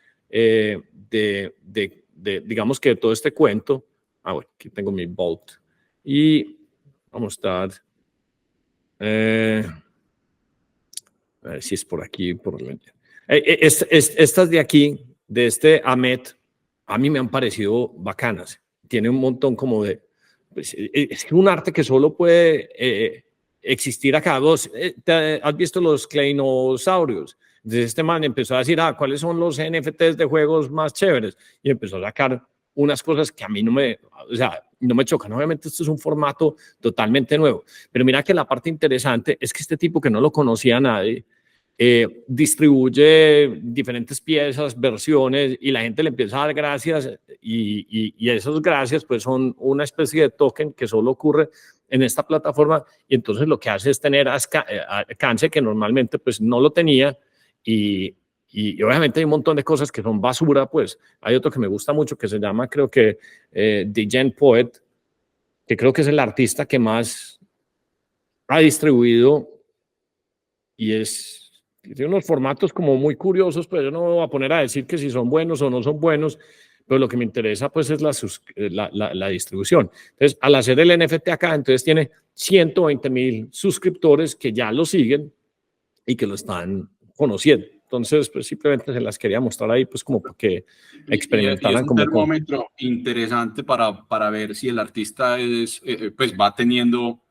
digamos que de todo este cuento. Bueno, aquí tengo mi Vault. Y vamos a mostrar... a ver si es por aquí. Estas de aquí, de este Amet, a mí me han parecido bacanas. Tiene un montón como de... Pues, es un arte que solo puede existir acá. ¿Vos has visto los Kleinosaurios? Entonces este man empezó a decir, ¿cuáles son los NFTs de juegos más chéveres? Y empezó a sacar unas cosas que a mí no me, o sea, no me chocan. Obviamente esto es un formato totalmente nuevo, pero mira que la parte interesante es que este tipo, que no lo conocía nadie, distribuye diferentes piezas, versiones, y la gente le empieza a dar gracias, y esas gracias pues son una especie de token que solo ocurre en esta plataforma, y entonces lo que hace es tener alcance que normalmente pues no lo tenía, y obviamente hay un montón de cosas que son basura. Pues hay otro que me gusta mucho que se llama, creo que Degen Poet, que creo que es el artista que más ha distribuido, y tiene unos formatos como muy curiosos, pero yo no me voy a poner a decir que si son buenos o no son buenos, pero lo que me interesa pues es la distribución. Entonces, al hacer el NFT acá, entonces tiene 120,000 suscriptores que ya lo siguen y que lo están conociendo. Entonces, pues simplemente se las quería mostrar ahí, pues como que experimentaran. Y es un termómetro interesante para ver si el artista pues va teniendo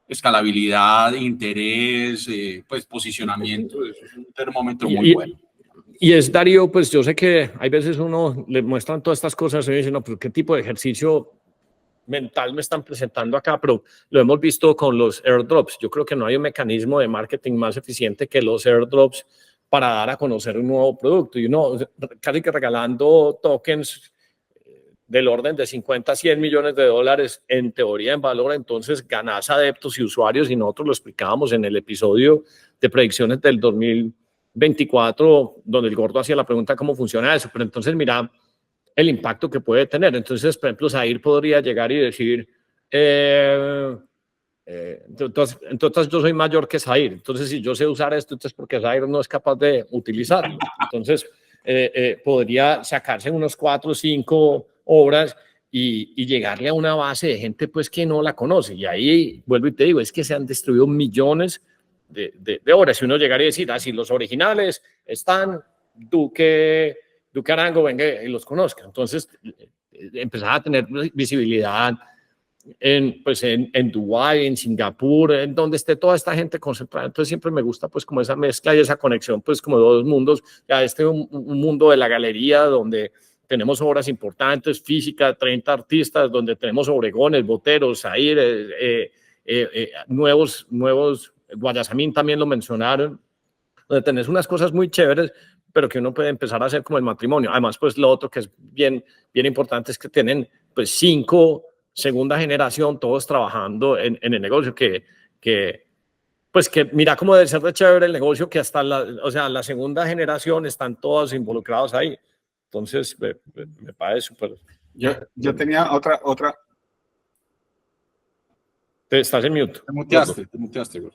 escalabilidad, interés, pues posicionamiento. Eso es un termómetro muy bueno. Y es Darío, pues yo sé que hay veces uno le muestran todas estas cosas y dice, no, pero ¿qué tipo de ejercicio mental me están presentando acá? Pero lo hemos visto con los airdrops. Yo creo que no hay un mecanismo de marketing más eficiente que los airdrops para dar a conocer un nuevo producto. Y uno casi que regalando tokens del orden de 50 a 100 millones de dólares, en teoría, en valor, entonces ganas adeptos y usuarios, y nosotros lo explicábamos en el episodio de predicciones del 2024, donde el gordo hacía la pregunta cómo funciona eso, pero entonces mira el impacto que puede tener. Entonces, por ejemplo, Zair podría llegar y decir, entonces yo soy mayor que Zair, entonces si yo sé usar esto, entonces porque Zair no es capaz de utilizarlo. Entonces podría sacarse unos 4 o 5 obras y llegarle a una base de gente pues que no la conoce, y ahí vuelvo y te digo, es que se han destruido millones de obras. Si uno llegaría a decir, así los originales están, Duque Arango, venga y los conozca, entonces empezar a tener visibilidad en Dubái, en Singapur, en donde esté toda esta gente concentrada. Entonces siempre me gusta pues como esa mezcla y esa conexión pues como de dos mundos. Ya un mundo de la galería donde tenemos obras importantes, física, 30 artistas, donde tenemos Obregones, Boteros, Zair, nuevos, Guayasamín también lo mencionaron, donde tenés unas cosas muy chéveres, pero que uno puede empezar a hacer como el matrimonio. Además, pues lo otro que es bien importante es que tienen pues 5 segunda generación, todos trabajando en el negocio, pues que mira cómo debe ser de chévere el negocio, que hasta la segunda generación están todos involucrados ahí. Entonces, me parece súper. Yo tenía otra. Estás en mute. Te muteaste, güey.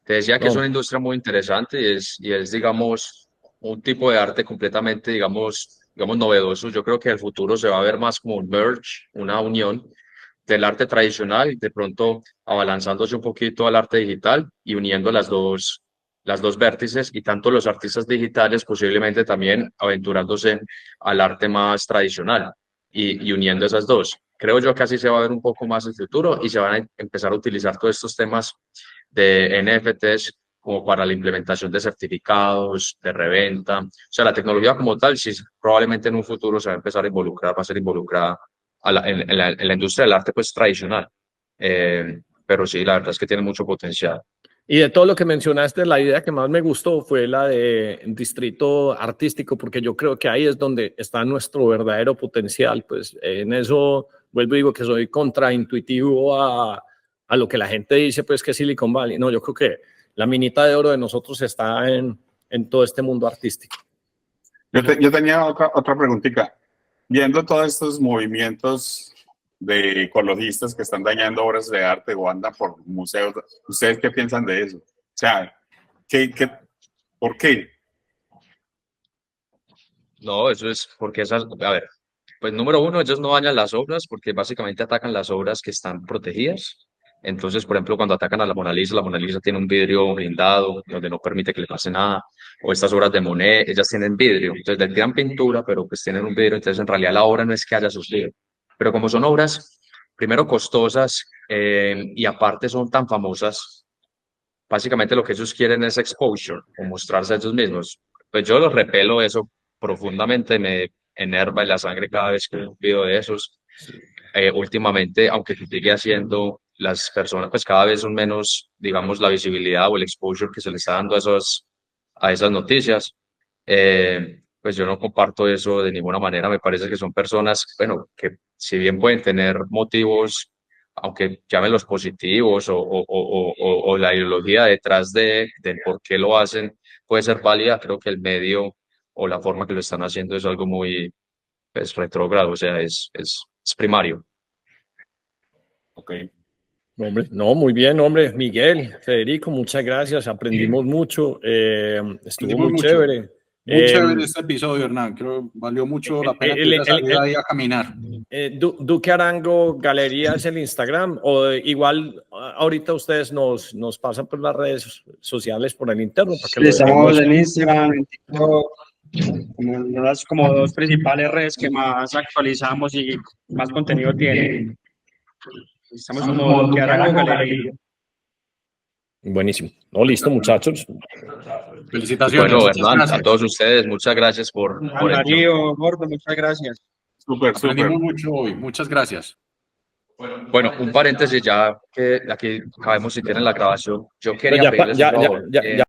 Te decía que es una industria muy interesante y es, digamos, un tipo de arte completamente, digamos, novedoso. Yo creo que el futuro se va a ver más como un merge, una unión del arte tradicional, de pronto abalanzándose un poquito al arte digital y uniendo las dos vértices, y tanto los artistas digitales posiblemente también aventurándose al arte más tradicional y uniendo esas dos. Creo yo que así se va a ver un poco más el futuro y se van a empezar a utilizar todos estos temas de NFTs como para la implementación de certificados, de reventa. O sea, la tecnología como tal, sí, probablemente en un futuro se va a empezar a involucrar, va a ser involucrada en la industria del arte pues tradicional. Pero sí, la verdad es que tiene mucho potencial. Y de todo lo que mencionaste, la idea que más me gustó fue la de distrito artístico, porque yo creo que ahí es donde está nuestro verdadero potencial. Pues en eso vuelvo y digo que soy contraintuitivo a lo que la gente dice, pues que Silicon Valley. No, yo creo que la minita de oro de nosotros está en todo este mundo artístico. Yo tenía otra preguntita. Viendo todos estos movimientos de ecologistas que están dañando obras de arte o andan por museos, ¿ustedes qué piensan de eso? O sea, ¿por qué? No, eso es porque a ver, pues número uno, ellos no dañan las obras porque básicamente atacan las obras que están protegidas. Entonces, por ejemplo, cuando atacan a la Mona Lisa tiene un vidrio blindado donde no permite que le pase nada. O estas obras de Monet, ellas tienen vidrio. Entonces, le tiran pintura, pero pues tienen un vidrio. Entonces, en realidad la obra no es que haya sufrido. Pero como son obras, primero costosas y aparte son tan famosas, básicamente lo que ellos quieren es exposure o mostrarse a ellos mismos. Pues yo los repelo eso profundamente, enerva en la sangre cada vez que veo un video de esos. Últimamente, aunque se sigue haciendo, las personas pues cada vez son menos, digamos, la visibilidad o el exposure que se le está dando a esas noticias. Pues yo no comparto eso de ninguna manera. Me parece que son personas, bueno, que si bien pueden tener motivos, aunque llámenlos positivos o la ideología detrás de por qué lo hacen puede ser válida, creo que el medio o la forma que lo están haciendo es algo muy, pues, retrógrado, o sea, es primario. Ok. Hombre, no, muy bien, hombre. Miguel, Federico, muchas gracias. Aprendimos mucho. Estuvo Aprendimos muy mucho. chévere. Muy chévere este episodio, Hernán. Creo que valió mucho la pena que hubiera salido ahí a caminar. Duque Arango Galería es el Instagram, o igual ahorita ustedes nos pasan por las redes sociales por el interno. Para que lo Estamos dejemos. en Instagram, en TikTok, como dos principales redes que más actualizamos y más contenido tienen. Estamos como Duque Arango Galería. Buenísimo. No, listo, muchachos. Felicitaciones. Bueno, Muchas Hernán, gracias. a todos ustedes, muchas gracias por el tiempo. Darío, Gordo, muchas gracias. Súper, súper. Aprendimos mucho hoy. Muchas gracias. Bueno, un paréntesis ya que aquí acabemos si tienen la grabación. Yo quería Ya, pedirles un ya, favor. ya,